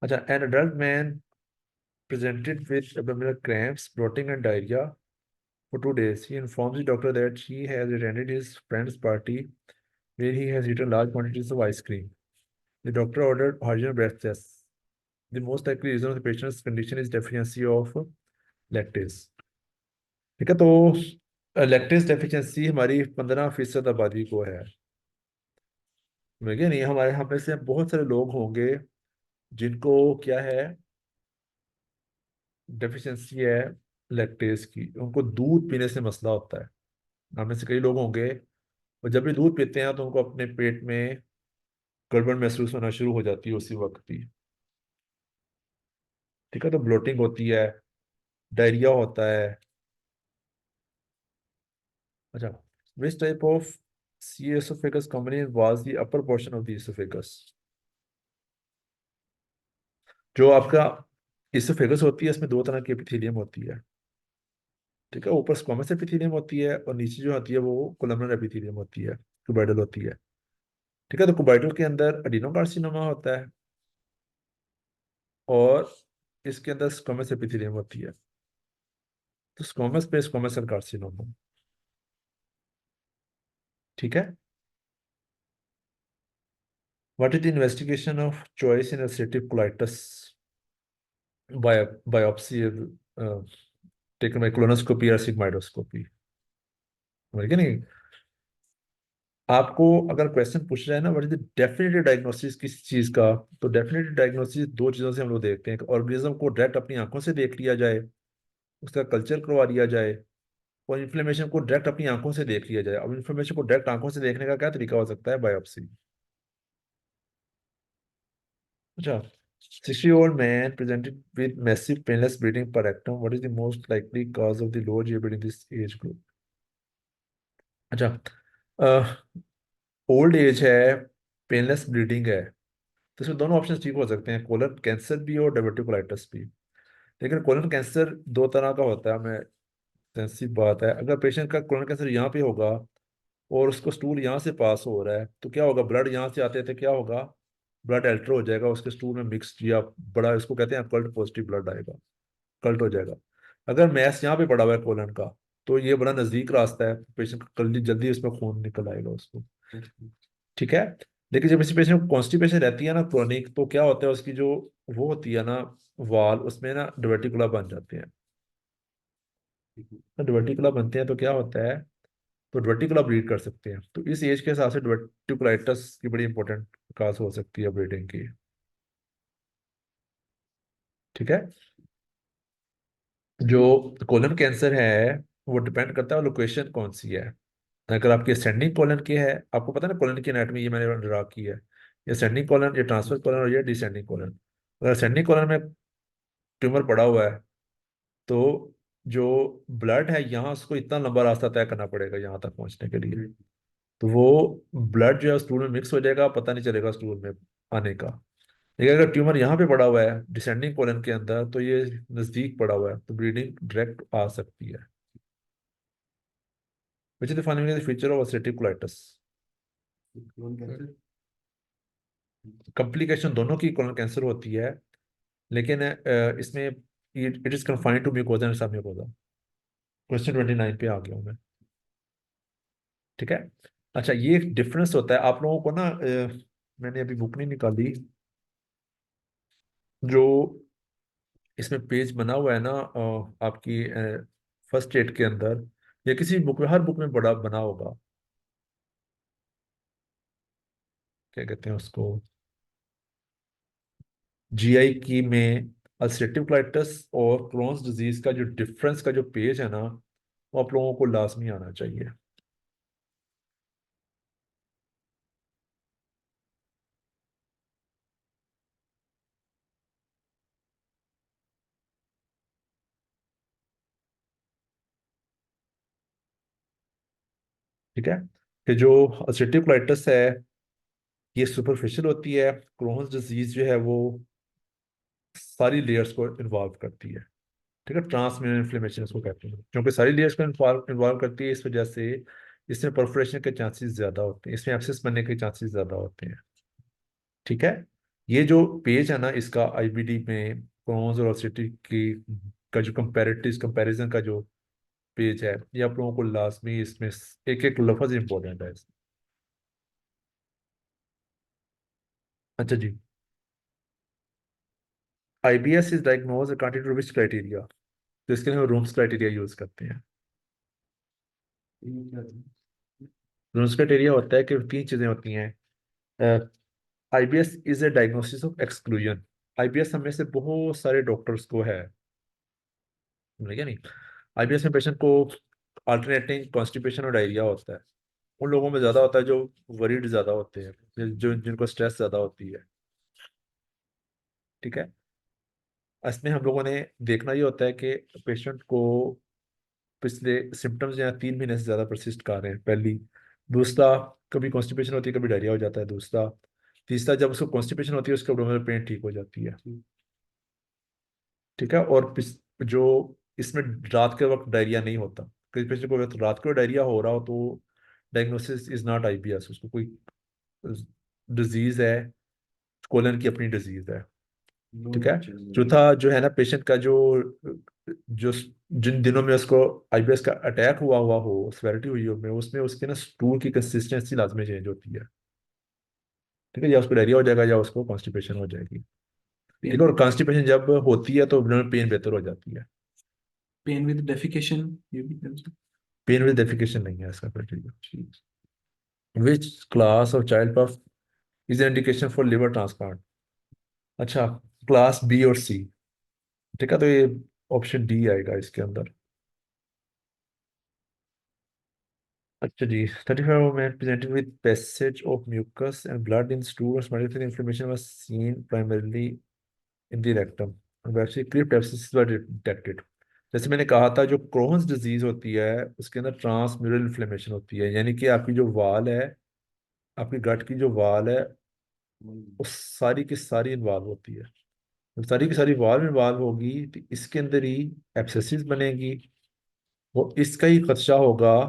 अच्छा, an adult man presented with abdominal cramps, bloating, and diarrhea for 2 days. He informs the doctor that he has attended his friend's party where he has eaten large quantities of ice cream. The doctor ordered hydrogen breath tests. The most likely reason of the patient's condition is deficiency of lactase. ठीक है, तो lactase deficiency हमारी 15% आबादी को है। नहीं, हमारे यहाँ पे से बहुत सारे लोग होंगे जिनको क्या है, डेफिशिएंसी है लैक्टेज की, उनको दूध पीने से मसला होता है। हम में से कई लोग होंगे और जब भी दूध पीते हैं तो उनको अपने पेट में गड़बड़ महसूस होना शुरू हो जाती है उसी वक्त ही। ठीक है, तो ब्लोटिंग होती है, डायरिया होता है। अच्छा, which type of C oesophagus combination was the upper portion of the oesophagus? जो आपका इसोफेगस होती है, इसमें दो तरह की एपिथेलियम होती है। ठीक है, ऊपर स्क्वामस एपिथेलियम होती है और नीचे जो होती है वो कोलमनर एपिथेलियम होती है, क्यूबाइडल होती है। ठीक है, तो क्यूबाइडल के अंदर एडिनोकार्सिनोमा होता है और इसके अंदर स्क्वामस एपिथेलियम होती है। तो स्क्वामस पे स्क्वामस सेल कार्सिनोमा। ठीक है, what is the investigation of choice in ulcerative colitis? Biopsy taken by colonoscopy और सिग्माइडोस्कोपी। समझ गए नहीं? आपको अगर क्वेश्चन पूछ रहा है ना, what is the definitive diagnosis किसी चीज का, तो डेफिनेटिव डायग्नोसिस दो चीजों से हम लोग देखते हैं कि ऑर्गेनिज्म को डायरेक्ट अपनी आंखों से देख लिया जाए, उसका कल्चर करवा लिया जाए, और इन्फ्लेमेशन को डायरेक्ट अपनी आंखों से देख लिया जाए। अब इन्फ्लेमेशन को डायरेक्ट आंखों से देखने का क्या तरीका हो सकता है? बायोप्सी। अच्छा, 60-year-old man presented with massive painless bleeding per rectum. What is the most likely cause of the lower GFR in this age group? अच्छा, ओल्ड एज है, पेनलेस ब्लीडिंग है, तो इसमें दोनों ऑप्शन ठीक हो सकते हैं, कोलन कैंसर भी और डायवर्टिकुलाइटिस भी। लेकिन कोलन कैंसर दो तरह का होता है, मैं सेंसिटिव बात है। अगर पेशेंट का कोलन कैंसर यहाँ पे होगा और उसको स्टूल यहाँ से पास हो रहा है तो क्या होगा, ब्लड यहाँ से आते थे, क्या होगा, ब्लड एल्टर हो जाएगा, उसके स्टूल में मिक्सड या बड़ा, इसको कहते हैं कल्ट पॉजिटिव ब्लड आएगा, कल्ट हो जाएगा। अगर मैस यहाँ पे पड़ा हुआ है कोलन का, तो ये बड़ा नजदीक रास्ता है, पेशेंट जल्दी जल्दी उसमें खून निकल आएगा उसको। ठीक है, लेकिन जब इसी पेशेंट को कॉन्स्टिपेशन रहती है ना क्रोनिक, तो क्या होता है, उसकी जो वो होती है ना वाल, उसमें ना डिवर्टिकुला बन जाते हैं। तो डिवर्टिकुला बनते हैं तो क्या होता है, तो डिवर्टिकुला ब्लीड कर सकते हैं। तो इस एज के हिसाब से डिवर्टिकुलाइटिस की बड़ी इंपॉर्टेंट काज हो सकती है ब्लीडिंग की। ठीक है, जो कोलन कैंसर है वो डिपेंड करता है लोकेशन कौन सी है। अगर आपकी असेंडिंग कॉलन की है, आपको पता है ना कॉलन की एनाटॉमी, ये मैंने ड्रा की है, ये असेंडिंग कॉलन, ये ट्रांसफर कॉलन और ये डिसेंडिंग कॉलन। अगर असेंडिंग कॉलन में ट्यूमर पड़ा हुआ है तो जो ब्लड है यहाँ, उसको इतना लंबा रास्ता तय करना पड़ेगा यहाँ तक पहुंचने के लिए, तो वो ब्लड जो है स्टूल में मिक्स हो जाएगा, पता नहीं चलेगा स्टूल में आने का। लेकिन अगर ट्यूमर यहाँ पे पड़ा हुआ है डिसेंडिंग कॉलन के अंदर, तो ये नजदीक पड़ा हुआ है, तो ब्लीडिंग डायरेक्ट आ सकती है। Which is the following feature of ulcerative colitis? Complication दोनों की कोलन कैंसर होती है, लेकिन इसमें it is confined to mucosa and submucosa. Question 29 पे आ गया हूं मैं। ठीक है, अच्छा, ये एक डिफरेंस होता है आप लोगों को ना, मैंने अभी बुक नहीं निकाली, जो इसमें पेज बना हुआ है ना आपकी फर्स्ट एड के अंदर, या किसी बुक में, हर बुक में बड़ा बना होगा, क्या कहते हैं उसको, जीआई की में अल्सरेटिव कोलाइटिस और क्रोन्स डिजीज का जो डिफरेंस का जो पेज है ना, वो आप लोगों को लाजमी आना चाहिए। ठीक है, कि जो अल्सरेटिव कोलाइटिस है ये सुपरफिशियल होती है, क्रोन्स डिजीज जो है वो सारी लेयर्स को इन्वॉल्व करती है। ठीक है, ट्रांसमिनल इन्फ्लेमेशन इसको कहते हैं, क्योंकि सारी लेयर्स को इन्वॉल्व करती है, इस वजह से इसमें परफोरेशन के चांसेस ज्यादा होते हैं, इसमें एब्सेस बनने के चांसेस ज्यादा होते हैं। ठीक है, ये जो पेज है ना इसका आईबीडी में क्रोन्स और अल्सरेटिव की का जो कंपैरिजन का जो पेज है, ये आप लोगों को लाजमी इसमें एक, एक लफ्ज इंपॉर्टेंट है। इसमें, एक एक लफ्ज इंपॉर्टेंट है। इसमें, ठीक है, ये जो पेज है ना इसका आईबीडी में क्रोन्स और अल्सरेटिव की का जो कंपैरिजन का जो पेज है, ये आप लोगों को लाजमी इसमें एक एक लफ्ज इंपॉर्टेंट है। इसमें, ठीक है, ये जो पेज है ना इसका आईबीडी में क्रोन्स और अल्सरेटिव की का जो कंपैरिजन का जो पेज है, ये आप लोगों को लाजमी इसमें एक एक लफ्ज इंपॉर्टेंट है। इसमें, ठीक है, ये जो अच्छा जी, IBS is diagnose according to which criteria? तो इसके लिए रूम्स क्राइटेरिया यूज करते हैं। रूम्स क्राइटेरिया होता है कि तीन चीजें होती हैं। IBS is a diagnosis of exclusion. IBS हमें से बहुत सारे डॉक्टर्स को है, समझ गया नहीं? IBS में पेशेंट को अल्टरनेटिंग कॉन्स्टिपेशन और डायरिया होता है। उन लोगों में ज्यादा होता है जो वरीड ज्यादा होते हैं, जो जिनको स्ट्रेस ज्यादा होती है। ठीक है, इसमें हम लोगों ने देखना ये होता है कि पेशेंट को पिछले सिम्टम्स या 3 महीने से ज्यादा परसिस्ट कर रहे हैं, पहली। दूसरा, कभी कॉन्स्टिपेशन होती है, कभी डायरिया हो जाता है, दूसरा। तीसरा, जब उसको कॉन्स्टिपेशन होती है उसके एब्डोमिनल पेन ठीक हो जाती है। ठीक है, और जो इसमें रात के वक्त डायरिया नहीं होता। कई पेशेंट को अगर रात को डायरिया हो रहा हो तो डायग्नोसिस इज नॉट IBS, उसको कोई डिजीज है, कोलन की अपनी डिजीज है। ठीक है, चौथा जो है ना, पेशेंट का जो जिन दिनों में उसको IBS का अटैक हुआ हुआ हो, सेवेरिटी हुई हो में, उसमें उसके ना स्टूल की कंसिस्टेंसी लाजमी चेंज होती है। ठीक है, या उसको डायरिया हो जाएगा या उसको कॉन्स्टिपेशन हो जाएगी। ठीक है, और कॉन्स्टिपेशन जब होती है तो पेन बेहतर हो जाती है। पेन विद डेफिकेशन, ये भी कर सकते पेन विद डेफिकेशन नहीं है इसका criteria. Which class of child puff is indication for liver transplant? अच्छा, क्लास B और C। ठीक है, तो ये ऑप्शन D आएगा इसके अंदर। अच्छा जी, 35 women presented with passage of mucus and blood in stool or stomatitis inflammation was seen primarily in the rectum. And actually crypt abscesses were detected. जैसे मैंने कहा था, जो क्रोहन्स डिजीज होती है उसके अंदर ट्रांसम्यूरल इन्फ्लेमेशन होती है, यानी कि आपकी जो वाल है, आपकी गट की जो वाल है, वो सारी की सारी इन्वॉल्व होती है। जब सारी की सारी वाल इन्वॉल्व होगी तो इसके अंदर ही एब्सेसिस बनेगी। वो इसका ही खदशा होगा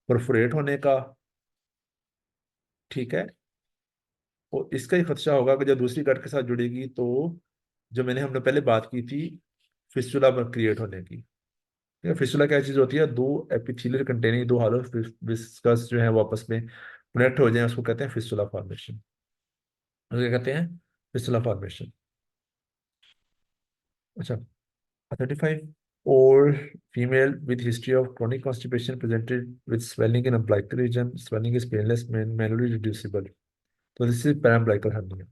परफोरेट होने का। ठीक है, और इसका ही खदशा होगा कि जब दूसरी कट के साथ जुड़ेगी तो जो हमने पहले बात की थी, फिस्टुला पर क्रिएट होने की। ठीक है, फिस्टुला क्या चीज होती है? दो एपिथेलियल कंटेनिंग दो हालो विस्कस जो है वो आपस में कनेक्ट हो जाए, उसको कहते हैं फिस्टुला फॉर्मेशन। क्या कहते हैं? Fistula formation. अच्छा, 35 old female with history of chronic constipation presented with swelling in umbilical region. Swelling is painless, manually reducible. So this is parambilical hernia.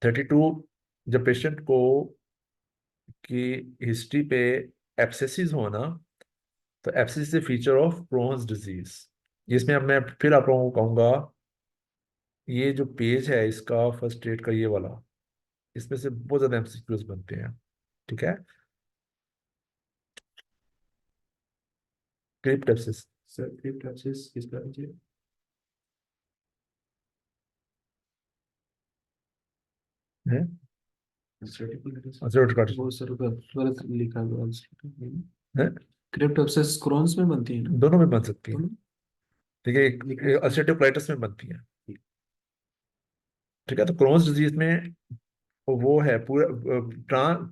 32, जब पेशेंट को की हिस्ट्री पे एब्सेसिस होना, तो abscesses is feature of Crohn's disease. इसमें अब मैं फिर आप लोगों को कहूंगा, ये जो पेज है इसका फर्स्ट एड का, ये वाला, इसमें से बहुत ज्यादा MCQs बनते हैं। ठीक है, crypt abscess sir crypt abscess किसका है? है। सर्टिफिकेट अच्छा, उठकर बहुत सर गलत लिखा हुआ है। है, क्रिप्ट एब्सेस क्रॉन्स में बनती है ना? दोनों में बन सकती है। दोनों? ठीक है, एक अल्सरेटिव कोलाइटिस में बनती है। ठीक है, तो क्रोन्स डिजीज में वो है पूरा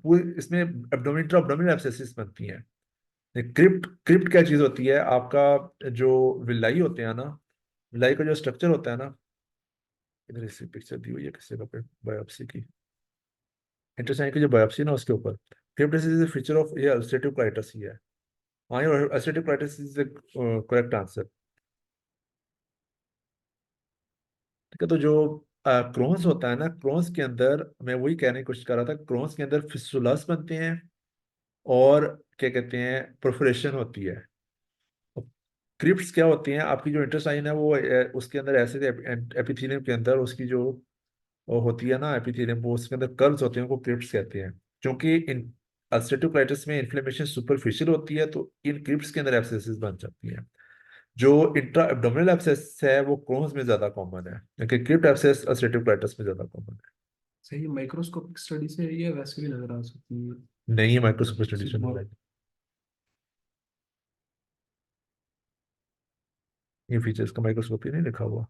पूरे इसमें एब्डोमिनल एब्डोमिनल एब्सेसिस बनती हैं। क्रिप्ट क्रिप्ट क्या चीज होती है? आपका जो विलाई होते हैं ना, विलाई का जो स्ट्रक्चर होता है ना, इधर इसी पिक्चर दी हुई है किसी का बायोप्सी की, इंटरसाइन की जो बायोप्सी ना उसके ऊपर। क्रिप्ट इज फीचर ऑफ ये अल्सरेटिव कोलाइटिस ही है। हाँ, ये ulcerative colitis is the correct answer. ठीक है, तो जो क्रोन्स होता है ना, क्रोन्स के अंदर मैं वही कहने की कोशिश कर रहा था, क्रोन्स के अंदर फिस्टुलास बनते हैं और क्या कहते हैं, परफोरेशन होती है। क्रिप्ट्स क्या होती हैं? आपकी जो इंटेस्टाइन है वो उसके अंदर ऐसे एपिथेलियम के अंदर उसकी जो वो होती है ना एपिथेलियम, वो उसके अंदर कर्व्स होते हैं, उनको क्रिप्ट्स कहते हैं। क्योंकि इन अल्सरेटिव कोलाइटिस में इन्फ्लेमेशन सुपरफिशियल होती है तो इन क्रिप्ट्स के अंदर एब्सेसिस बन जाती हैं। जो इंट्रा एब्डोमिनल एब्सेस है वो क्रोन्स में ज्यादा कॉमन है, लेकिन क्रिप्ट एब्सेस अल्सरेटिव कोलाइटिस में ज्यादा कॉमन है। सही माइक्रोस्कोपिक स्टडी से ये वैसे भी नजर आ सकती है। नहीं है माइक्रोस्कोपिक स्टडी से बहुत- ये फीचर्स का माइक्रोस्कोपी नहीं लिखा हुआ।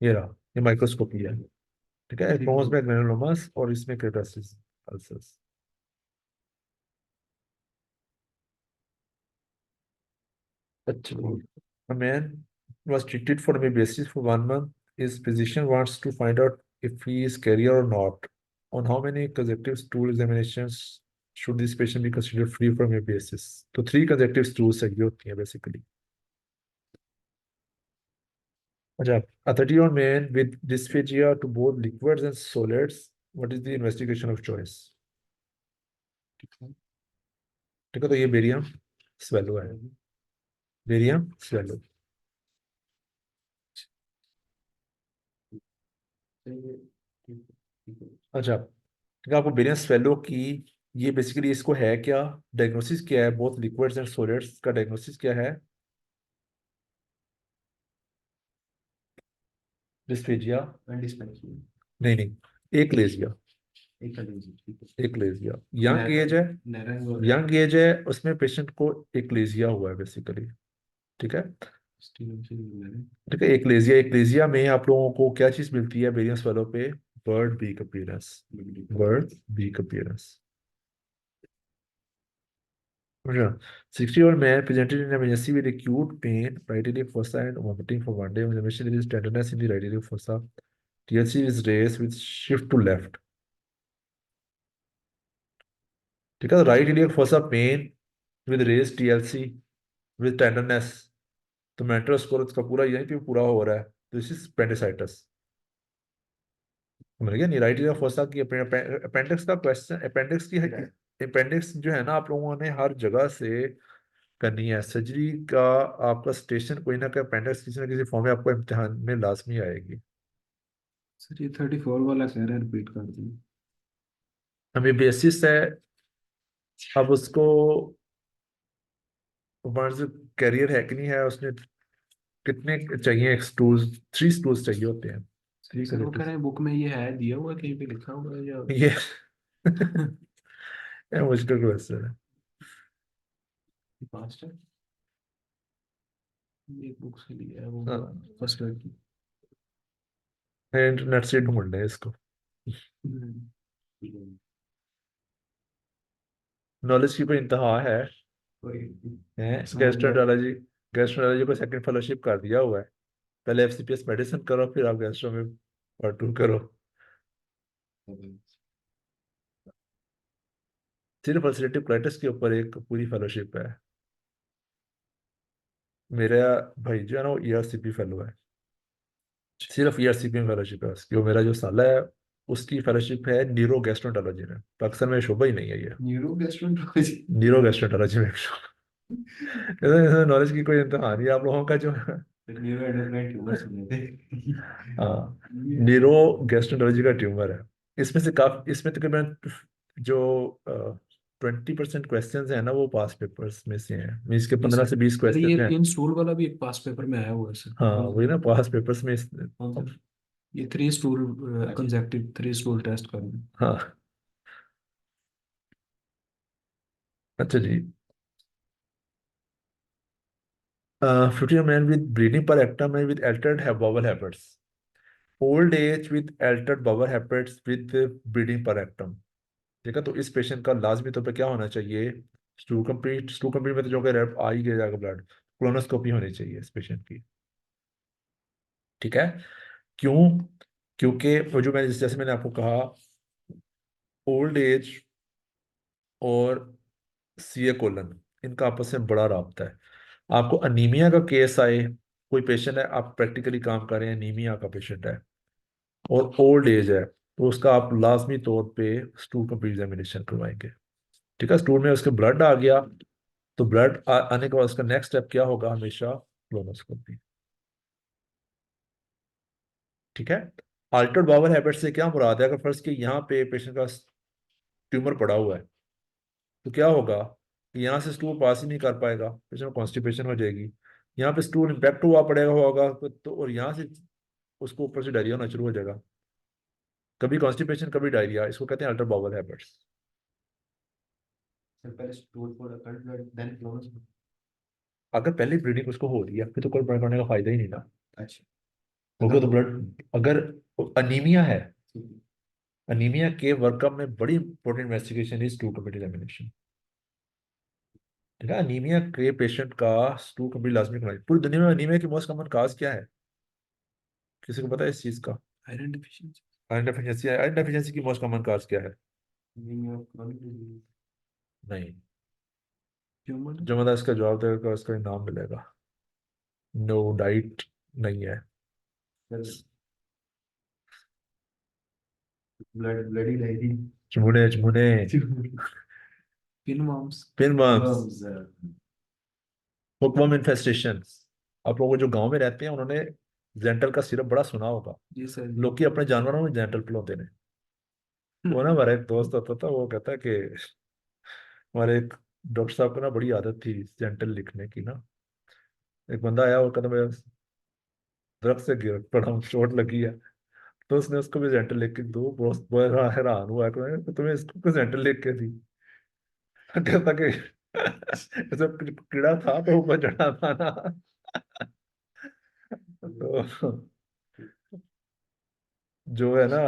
ये रहा, ये माइक्रोस्कोपी है। ठीक है, क्रोन्स में ग्रेनुलोमास और इसमें क्रिप्ट अल्सर्स। अच्छा, a man was treated for basis for 1 month. His physician wants to find out if he is carrier or not. On how many consecutive stool examinations should this patient be considered free from basis? तो 3 consecutive stools चाहिए होती हैं basically. अच्छा, a 30-year-old man with dysphagia to both liquids and solids. What is the investigation of choice? ठीक है, तो ये barium swallow है, बेरियम स्वेलो. अच्छा, ठीक है, आपको बेरियम स्वेलो की ये बेसिकली इसको है क्या, डायग्नोसिस क्या है, बोथ लिक्विड्स एंड सॉलिड्स का डायग्नोसिस क्या है? डिस्फेजिया? नहीं नहीं, एकलेजिया. एकलेजिया यंग एज है, यंग एज है, उसमें पेशेंट को एकलेजिया हुआ है बेसिकली. ठीक है, ठीक है, एकलेजिया. एकलेजिया में आप लोगों को क्या चीज मिलती है बेरियम स्वेलो पे? Bird beak appearance, bird beak appearance. 60-year-old man presented in emergency with acute pain, right iliac fossa and vomiting for 1 day. Examination there is tenderness in the right iliac fossa. TLC is raised with shift to left. ठीक है, right iliac fossa pain with raised TLC with tenderness. तो mental score इसका पूरा यहीं पे पूरा हो रहा है. This is appendicitis. समझ गया नहीं? राइट iliac fossa की अपेंडिक्स का क्वेश्चन, अपेंडिक्स की अपेंडिक्स जो है ना, आप लोगों ने हर जगह से करनी है. सर्जरी का आपका स्टेशन कोई ना कोई अपेंडिक्स किसी ना किसी फॉर्म में आपको इम्तिहान में लाजमी आएगी. सर ये 34 वाला कह रहा है, रिपीट कर दिए. हमें बेसिस है, अब उसको वंस कैरियर है कि नहीं है, उसने कितने चाहिए स्टूल्स? 3 स्टूल्स चाहिए होते हैं. सर वो कह रहे हैं बुक में ये है, दिया हुआ है, कहीं पे लिखा हुआ है या ये ये मुश्किल क्वेश्चन है. पास्ट है? ये बुक से लिया है वो, हाँ, फर्स्ट ईयर की. इंटरनेट से ढूंढ लें इसको. नॉलेज की कोई इंतहा है? गैस्ट्रोएंटरोलॉजी, गैस्ट्रोएंटरोलॉजी को सेकंड फेलोशिप कर दिया हुआ है. पहले एफसीपीएस मेडिसिन करो, फिर आप गैस्ट्रो में पार्ट 2 करो. सिर्फ अल्सरेटिव कोलाइटिस के ऊपर एक पूरी फेलोशिप है. मेरा भाई जो है ना, वो ईआरसीपी फेलो है. सिर्फ ईआरसीपी में फेलोशिप है उसकी. वो मेरा जो साला है उसकी फेलोशिप है न्यूरो गैस्ट्रोएंटरोलॉजी में. पाकिस्तान में शोभा ही नहीं है ये, न्यूरो गैस्ट्रोएंटरोलॉजी. न्यूरो गैस्ट्रोएंटरोलॉजी में. नॉलेज की कोई इंतहा नहीं आप लोगों का जो है. न्यूरो एंडोक्राइन ट्यूमर सुने थे. हाँ, न्यूरो गैस्ट्रोएंटरोलॉजी का ट्यूमर है. इसमें से काफी, इसमें तकरीबन जो 20% क्वेश्चन है ना, वो पास पेपर्स में से हैं. मीन्स के 15 से 20 अरे ये क्वेश्चन हैं. इन स्टूल वाला भी एक पास पेपर में आया हुआ है सर. हाँ वही ना, पास पेपर्स में ये 3 स्टूल कंसेक्टिव 3 स्टूल टेस्ट करना. हाँ. अच्छा जी. 50 man with bleeding per rectum and with altered bowel habits. Old age with altered bowel habits with bleeding per rectum. ठीक है, तो इस पेशेंट का लाजमी तौर पे क्या होना चाहिए? स्टूल कंप्लीट, स्टूल कंप्लीट में तो जो कि रेप आ ही गया ब्लड, कोलोनोस्कोपी होनी चाहिए इस पेशेंट की. ठीक है, क्यों? क्योंकि वो जो मैंने, जैसे मैंने आपको कहा, ओल्ड एज और सीए कोलन, इनका आपस में बड़ा राब्ता है. आपको अनीमिया का केस आए, कोई पेशेंट है, आप प्रैक्टिकली काम कर रहे हैं, अनीमिया का पेशेंट है और ओल्ड एज है, तो उसका आप लाजमी तौर पे स्टूल कंप्लीट एग्जामिनेशन करवाएंगे. ठीक है, स्टूल में उसके ब्लड आ गया, तो ब्लड आने के बाद उसका नेक्स्ट स्टेप क्या होगा? हमेशा कोलोनोस्कोपी. ठीक है. अल्टर्ड बाउल हैबिट से क्या मुराद है? अगर फर्ज कि यहाँ पे पेशेंट का ट्यूमर पड़ा हुआ है, तो क्या होगा कि यहाँ से स्टूल पास ही नहीं कर पाएगा, पेशेंट को कॉन्स्टिपेशन हो जाएगी. यहाँ पे स्टूल इम्पैक्ट हुआ पड़ेगा होगा तो, और यहाँ से उसको ऊपर से डायरिया होना शुरू हो जाएगा. कभी कॉन्स्टिपेशन, कभी डायरिया. इसको कहते हैं अल्टर बाउल हैबिट्स. पहले stool for occult blood then colonoscopy. अगर पहले ब्लीडिंग उसको हो रही है, फिर तो कोई ब्लड करने का फायदा ही नहीं ना. अच्छा. क्योंकि तो ब्लड, अगर अनीमिया है, अनीमिया के वर्कअप में बड़ी important investigation is to complete examination. ठीक है। अनीमिया के पेशेंट का स्टूल कंप्लीट लाजमी करना। पूरी दुनिया में अनीमिया की मोस्ट कॉमन काज क्या है? किसी को पता है इस चीज का? Iron deficiency, iron deficiency. Iron deficiency की मोस्ट कॉमन काज क्या है? क्रॉनिक डिजीज, नहीं। ट्यूमर, जो मतलब इसका जवाब देगा उसका इनाम मिलेगा। नो, डाइट नहीं है। ब्लडी डायरी, चुमुने चुमुने। Pin worms, pin worms, hookworm infestation. आप लोग जो गांव में रहते हैं उन्होंने जेंटल का सिरप बड़ा सुना होगा। जी सर, लोग की अपने जानवरों में जेंटल पिलाते ने। वो ना हमारा एक दोस्त होता था, वो कहता है कि हमारे एक डॉक्टर साहब को ना बड़ी आदत थी जेंटल लिखने की ना। एक बंदा आया, वो कहता मैं दरख्त से गिर पड़ा, चोट लगी है। तो उसने उसको भी जेंटल लिख के दो। बहुत हैरान हुआ कि तुम्हें इसको क्यों जेंटल लिख के दी? कहता कि ऐसा कीड़ा था तो ऊपर चढ़ा था ना। तो जो है ना,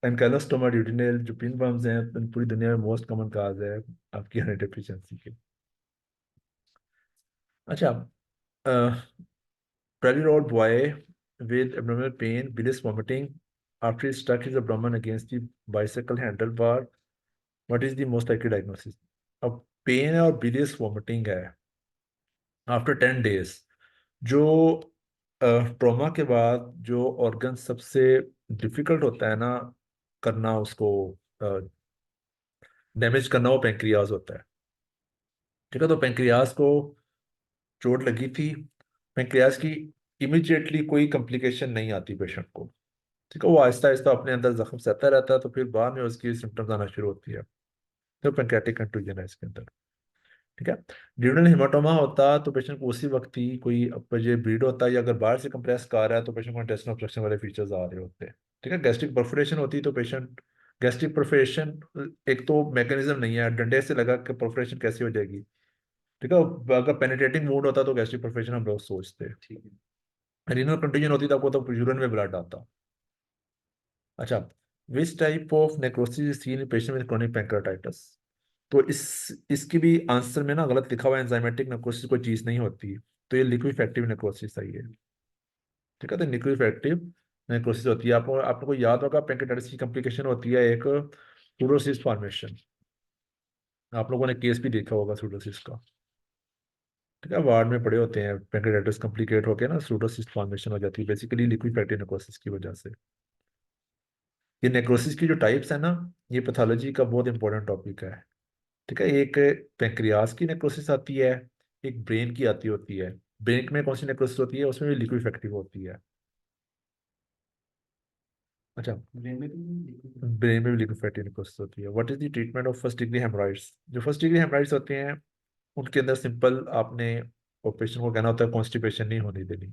एनकाइलोस्टोमा ड्यूटेनल जो पिन वर्म्स हैं, पूरी दुनिया में मोस्ट कॉमन काज है आपकी आयरन डेफिशिएंसी की। अच्छा, year-old boy with abdominal pain, bilious vomiting after he struck his abdomen against the bicycle handlebar. What is the most likely diagnosis? अब पेन है और bilious vomiting है आफ्टर 10 days। जो trauma के बाद जो ऑर्गन सबसे डिफिकल्ट होता है ना करना, उसको डैमेज करना, वो पेंक्रियाज होता है। ठीक है। तो पेंक्रियाज को चोट लगी थी। पेंक्रियाज की इमिजिएटली कोई कॉम्प्लिकेशन नहीं आती पेशेंट को। ठीक है। वो आहिस्ता आहिस्ता अपने अंदर जख्म सहता रहता है, तो फिर बाद में उसकी सिम्टम्स आना शुरू होती है। तो पेंक्रियाटिक कंटूजन है इसके अंदर। ठीक है। ड्यूरल हेमाटोमा होता तो पेशेंट को उसी वक्त ही कोई ये ब्लीड होता है, या अगर बाहर से कंप्रेस कर रहा है तो पेशेंट को इंटेस्टिनल ऑब्स्ट्रक्शन वाले फीचर्स आ रहे होते हैं। ठीक है। गैस्ट्रिक परफोरेशन होती तो पेशेंट, गैस्ट्रिक परफोरेशन एक तो मैकेनिज्म नहीं है, डंडे से लगा के परफोरेशन कैसे हो जाएगी। ठीक है। अगर पेनिट्रेटिंग वुंड होता तो गैस्ट्रिक परफोरेशन हम लोग सोचते हैं। ठीक है। रीनल कंटूजन होती तो आपको तो यूरिन में ब्लड आता। अच्छा, which type of necrosis is seen in patient with chronic pancreatitis? तो इसकी भी आंसर में ना गलत लिखा हुआ है, एंजाइमेटिक नेक्रोसिस कोई चीज नहीं होती। तो ये लिक्विफेक्टिव नेक्रोसिस सही है। ठीक है। तो लिक्विफेक्टिव नेक्रोसिस होती है। आपको याद होगा पैंक्रेटाइटिस की कॉम्प्लिकेशन होती है एक सूडोसिस फॉर्मेशन। आप लोगों ने केस भी देखा होगा सूडोसिस का। ठीक है। वार्ड में पड़े होते हैं, पैंक्रेटाइटिस कॉम्प्लिकेट होकर ना सूडोसिस फॉर्मेशन हो जाती है, बेसिकली लिक्विफेक्टिव नेक्रोसिस की वजह से। ये नेक्रोसिस की जो टाइप्स है ना, ये पैथोलॉजी का बहुत इंपॉर्टेंट टॉपिक है। ठीक है। एक पेंक्रियास की नेक्रोसिस आती है, एक ब्रेन की आती होती है। ब्रेन में कौन सी नेक्रोसिस होती है? उसमें भी लिक्विफेक्टिव होती है। अच्छा, ब्रेन में भी ब्रेन में भी लिक्विफेक्टिव नेक्रोसिस होती है। What is the treatment of first degree haemorrhoids? जो फर्स्ट डिग्री हेमराइड्स होते हैं उनके अंदर सिंपल आपने ऑपरेशन को कहना होता है, कॉन्स्टिपेशन नहीं होने देनी।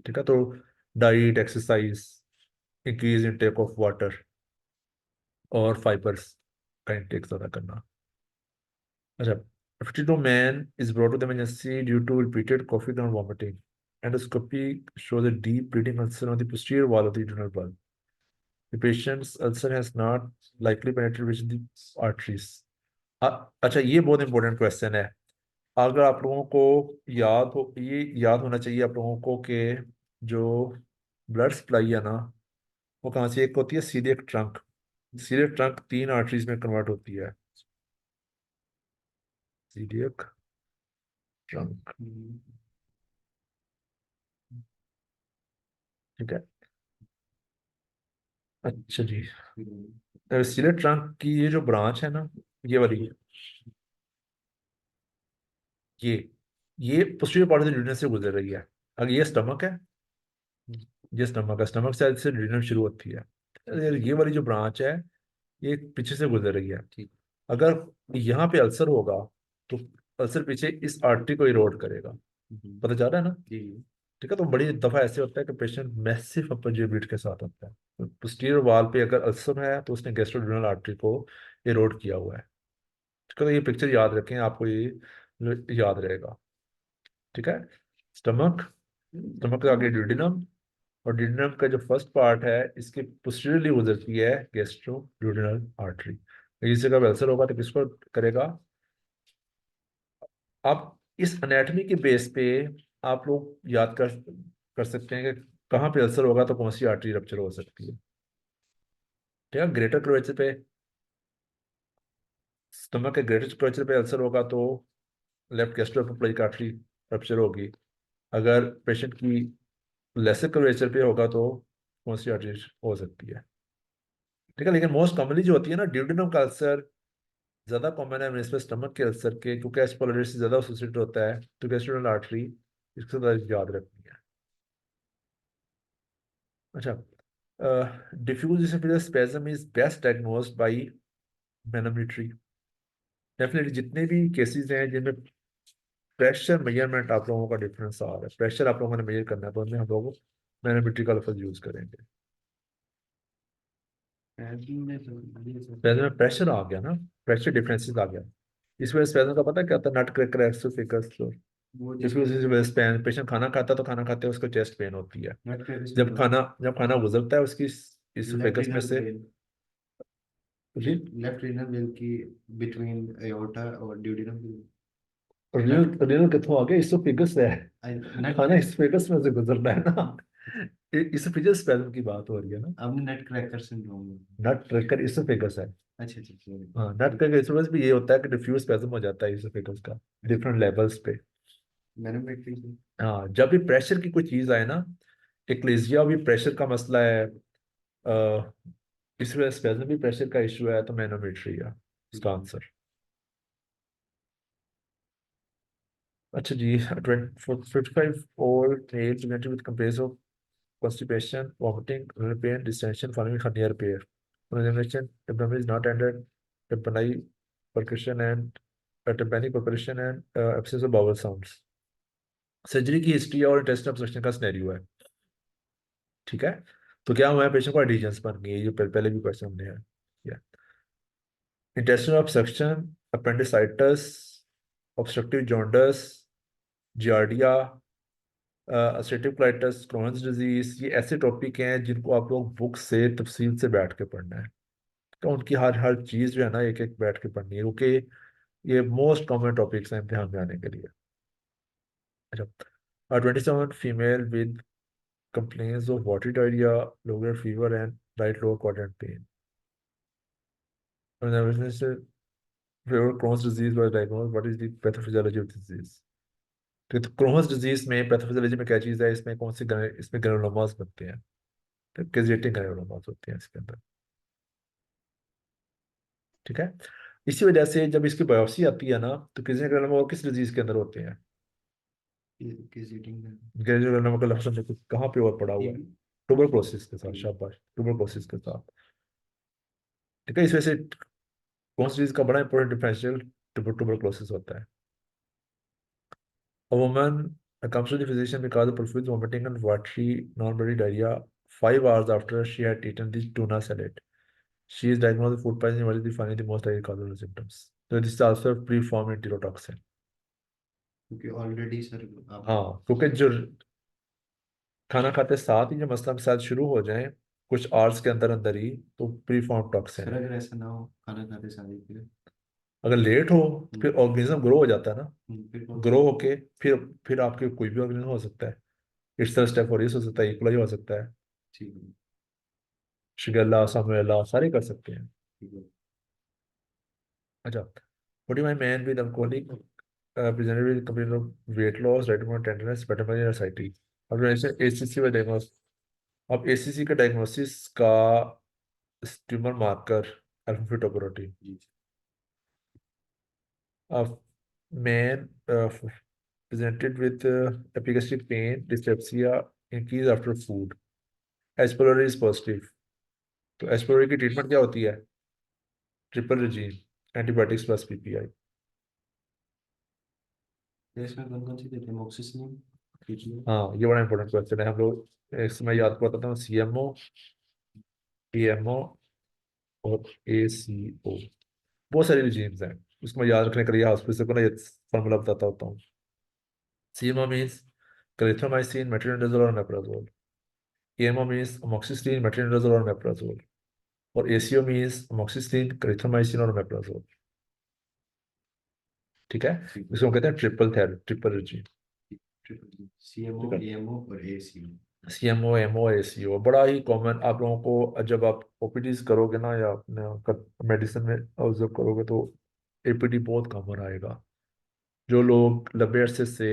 ठीक है। तो diet, exercise, increase intake of water और फाइबर्स का इंटेक ज़्यादा करना। अच्छा, 52 man is brought to the emergency due to repeated coughing and vomiting. Endoscopy shows a deep bleeding ulcer on the posterior wall of the duodenal bulb. The patient's ulcer has not likely penetrated within the arteries. अच्छा, ये बहुत important question है। अगर आप लोगों को याद हो, ये याद होना चाहिए आप लोगों को कि जो ब्लड सप्लाई है ना, वो कहाँ से? एक होती है coeliac trunk. Coeliac trunk 3 arteries में कन्वर्ट होती है। Coeliac trunk. ठीक है। अच्छा जी, सीलेट ट्रंक की ये जो ब्रांच है ना, ये वाली, ये ये posterior part of the duodenum से गुजर रही है। अगर ये स्टमक है, ये स्टमक है, स्टमक से ड्यूडेनम शुरू होती है। ये वाली जो ब्रांच है ये पीछे से गुजर रही है। ठीक। अगर यहाँ पे अल्सर होगा तो अल्सर पीछे इस आर्टरी को इरोड करेगा। पता चल रहा है ना? जी। ठीक है। तो बड़ी दफा ऐसे होता है कि पेशेंट मैसिव अपर जी ब्लीड के साथ होता है। पोस्टीरियर वाल पे अगर अल्सर है तो उसने गैस्ट्रोड्यूनल आर्टरी को इरोड किया हुआ है। ठीक है। तो ये पिक्चर याद रखें, आपको ये याद रहेगा। ठीक है। स्टमक, स्टमक के आगे ड्यूडेनम, और ड्यूडेनम का जो फर्स्ट पार्ट है इसके पोस्टीरियरली गुजरती है गैस्ट्रोड्यूडेनल आर्टरी। इस जगह अल्सर होगा तो किसको करेगा? आप इस एनाटॉमी के बेस पे आप लोग याद कर सकते हैं कि कहाँ पे अल्सर होगा तो कौन सी आर्टरी रप्चर हो सकती है। ठीक है, ग्रेटर कर्वेचर पे, स्टमक के ग्रेटर कर्वेचर पे अल्सर होगा तो लेफ्ट गैस्ट्रोएसोफेजिक आर्टरी रप्चर होगी। अगर पेशेंट की लेसर कर्वेचर पे होगा तो कौन सी आर्टरी हो सकती है। ठीक है, लेकिन मोस्ट कॉमनली जो होती है ना, ड्यूडेनम का अल्सर ज्यादा कॉमन है इसमें स्टमक के अल्सर के, क्योंकि एच पाइलोरी से ज्यादा एसोसिएटेड होता है तो गैस्ट्रोइंटेस्टाइनल आर्टरी, इसको ज्यादा याद रखनी है। अच्छा, diffuse oesophageal spasm is best diagnosed by manometry. Definitely जितने भी केसेस हैं जिनमें प्रेशर मेजरमेंट आप लोगों का डिफरेंस आ रहा है, प्रेशर आप लोगों ने मेजर करना है, तो उनमें हम लोग मैनोमेट्री का लफ्ज यूज करेंगे। पैकिंग में तो ये सब स्पैज्म में प्रेशर आ गया ना, प्रेशर डिफरेंसेस आ गया। इस वजह स्पैज्म का पता क्या होता है, नट क्रैकर एसोफेगस। वो डिफ्यूज जिसमें इसोफेजियल स्पैज्म, पेशेंट खाना खाता है तो खाना खाते हैं उसको चेस्ट पेन होती है। नट क्रैकर जब खाना गुजरता है उसकी लेफ्ट इसोफेगस में रीनल से। वेल, जी, लेफ्ट रीनल वेल की बिटवीन एओर्टा और ड्यूडेनम वेल। रीनल रीनल कितों आ गया, इसोफेगस है। नट खाना इसोफेगस में से गुजरना है ना, इसोफेजियल स्पैज्म की बात हो रही है ना। आपने नट क्रैकर सिंड्रोम। नट क्रैकर इसोफेगस है। अच्छा अच्छा sorry। हाँ, नट क्रैकर इसोफेगस भी ये होता है कि डिफ्यूज स्पैज्म हो जाता है इसोफेगस का डिफरेंट लेवल्स पे। मैनोमेट्री से हाँ, जब भी प्रेशर की कोई चीज आए ना, एक्लेजिया भी प्रेशर का मसला है, इस वजह स्पैज्म भी प्रेशर का इशू है, तो मैनोमेट्री है इसका आंसर। अच्छा जी, 55 old male presented with complaints of constipation, vomiting, renal pain, distension following hernia repair. On examination, abdomen is not ended, tympanic percussion and tympanic percussion and absence of bowel sounds. Surgery की history और intestinal obstruction का scenario है। ठीक है, तो क्या हुआ है, पेशेंट को एडिशंस बन गई, जो पहले भी क्वेश्चन हमने है। Intestinal obstruction, appendicitis, obstructive jaundice, giardia, ulcerative colitis, Crohn's disease, ये ऐसे टॉपिक हैं जिनको आप लोग बुक से तफसील से बैठ के पढ़ना है। तो उनकी हर हर चीज जो है ना, एक एक बैठ के पढ़नी है, क्योंकि ये मोस्ट कॉमन टॉपिक्स हैं इम्तिहान में आने के लिए। अच्छा, 27 female with complaints of watery diarrhea, low-grade fever, and right lower quadrant pain. When the witness fever Crohn's disease was diagnosed, what is the pathophysiology of this disease? तो Crohn's disease में pathophysiology में क्या चीज है, इसमें कौन से इसमें ग्रेनुलोमास बनते हैं, तो कैजेटिंग ग्रेनुलोमास होते हैं इसके अंदर। ठीक है, इसी वजह से जब इसकी बायोप्सी आती है ना, तो किसी ग्रेनुलोमा और किस डिजीज के अंदर होते हैं, किस ईटिंग ग्रेनुलोमा का लक्षण देखो कहाँ पे और पड़ा हुआ है, ट्यूबरकुलोसिस के साथ, शाबाश, ट्यूबरकुलोसिस के साथ। ठीक है, इस वजह से कौन सी चीज का बड़ा इंपॉर्टेंट डिफरेंशियल ट्यूबरकुलोसिस होता है। A woman comes to the physician because of profuse vomiting and watery, non-bloody diarrhea 5 hours after she had eaten the tuna salad. She is diagnosed with food poisoning. What is defined the most likely cause of the symptoms? So this is also a preformed enterotoxin. क्योंकि already sir आप हाँ, क्योंकि जो खाना खाते साथ ही जो मसला के साथ शुरू हो जाए कुछ आवर्स के अंदर अंदर ही, तो प्रीफॉर्म टॉक्सिन सर है। अगर ऐसा ना हो खाना खाते सारी फिर अगर लेट हो तो फिर ऑर्गेनिज्म ग्रो हो जाता है ना, फिर ग्रो होके फिर आपके कोई भी ऑर्गेनिज्म हो सकता है, इट्स स्टेप हो सकता है, इकोलाई हो सकता है, ठीक है शिगेल्ला, सामुएला सारे कर सकते हैं। ठीक है। अच्छा, what do my man with alcoholic presented with complaint of weight loss, retinol tenderness, peptide and ascites? अब जैसे ACC का डायग्नोस, अब ACC का डायग्नोसिस का ट्यूमर मार्कर अल्फा फेटोप्रोटीन। जी अब man presented with epigastric pain, dyspepsia, increase after food. H. pylori is positive, तो H. pylori की treatment क्या होती है, triple regime, antibiotics plus PPI। तो इसमें कौन कौन सी देते हैं मोक्सिसिलिन ठीक हाँ, ये बड़ा इंपॉर्टेंट क्वेश्चन है, हम लोग एक समय याद करता हूँ, CMO, PMO और ACO, बहुत सारी रिजीम्स हैं, उसको मैं याद रखने के लिए हॉस्पिटल को ना ये फॉर्मूला बताता होता हूँ। CMO मीन्स क्लेथ्रोमाइसिन, मेट्रोनिडाजोल और मेप्राजोल। PMO मीन्स अमोक्सिसिलिन, मेट्रोनिडाजोल और मेप्राजोल। और ACO मीन्स अमोक्सिसिलिन, क्लेथ्रोमाइसिन और मेप्राजोल। ठीक है, इसको कहते हैं triple therapy, triple regime. CMO, ठीक है। AMO और ACO। CMO, MO, ACO बड़ा ही कॉमन आप लोगों को, जब आप ओपीडीज करोगे ना या अपने मेडिसिन में ऑब्जर्व करोगे तो एपीडी बहुत कॉमन आएगा। जो लोग लंबे अरसे से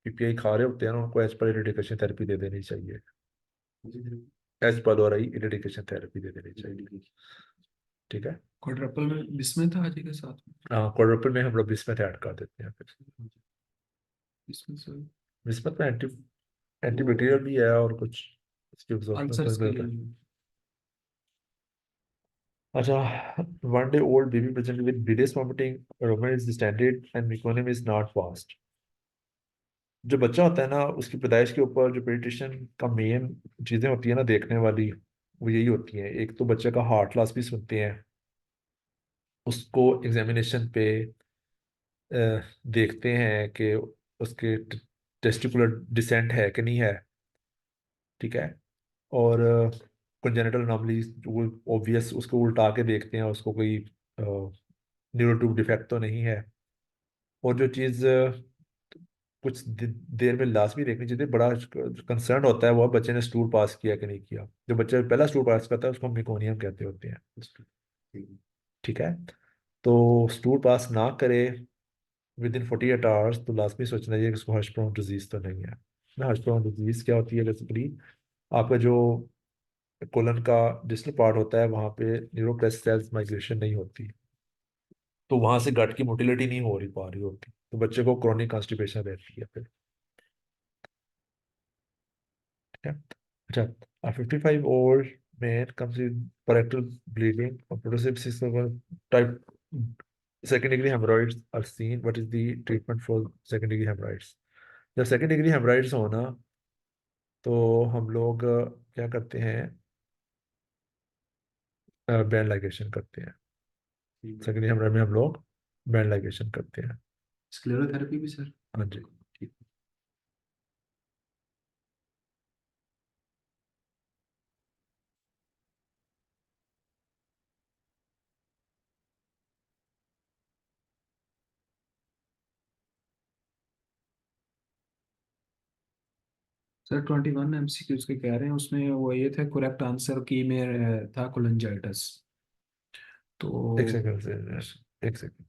पीपीआई खा रहे होते हैं ना, उनको एच पाइलोरी इरिटेशन थेरेपी दे देनी चाहिए। एच पाइलोरी इरिटेशन थेरेपी दे देनी चाहिए। ठीक है। क्वाड्रपल में बिस्मिथ आ जाएगा साथ में। क्वाड्रुपल में हम लोग बिस्मथ ऐड कर देते हैं फिर। इसमें सर बिस्मथ में एंटीबैक्टीरियल भी है और कुछ इसके अल्सर्स के लिए। अच्छा, one day old baby presented with bilious vomiting, Roman is distended and meconium is not fast. जो बच्चा होता है ना, उसकी पैदाइश के ऊपर जो पेडिट्रिशियन का मेन चीजें होती है ना देखने वाली, वो यही होती हैं। एक तो बच्चे का हार्ट लॉस भी सुनते हैं, उसको एग्जामिनेशन पे देखते हैं कि उसके टेस्टिकुलर डिसेंट है कि नहीं है। ठीक है। और कंजेनिटल अनोमलीज वो ऑब्वियस उसको उल्टा के देखते हैं, उसको कोई न्यूरोट्यूब डिफेक्ट तो नहीं है। और जो चीज़ कुछ देर में लास्ट भी देखनी चाहिए, बड़ा कंसर्न होता है वो बच्चे ने स्टूल पास किया कि नहीं किया। जो बच्चा पहला स्टूल पास करता है उसको मेकोनियम कहते होते हैं। ठीक है। तो स्टूल पास ना करे विद इन 48 आवर्स तो लास्ट में सोचना चाहिए कि उसको हर्शब्राउन डिजीज तो नहीं है ना। हर्शब्राउन डिजीज क्या होती है? बेसिकली आपका जो कोलन का डिस्टल पार्ट होता है वहाँ पे न्यूरोप्लास्ट सेल्स माइग्रेशन नहीं होती, तो वहां से गट की मोटिलिटी नहीं हो रही पा रही होती, तो बच्चे को क्रोनिक कॉन्स्टिपेशन रहती है फिर। ठीक है। अच्छा, a 55-year-old man comes with parental bleeding or progressive type second degree hemorrhoids are seen. What is the treatment for second degree hemorrhoids? जब सेकेंड डिग्री हेमराइड्स होना तो हम लोग क्या करते हैं? बैंड लाइगेशन करते हैं। सेकेंड डिग्री हेमराइड में हम लोग बैंड लाइगेशन करते हैं। स्क्लेरोथेरेपी भी सर। हाँ जी। ठीक। सर 21 MCQ के कह रहे हैं, उसमें वो ये थे करेक्ट आंसर की में था कोलेंजाइटिस। तो एक सेकंड से, एक सेकंड।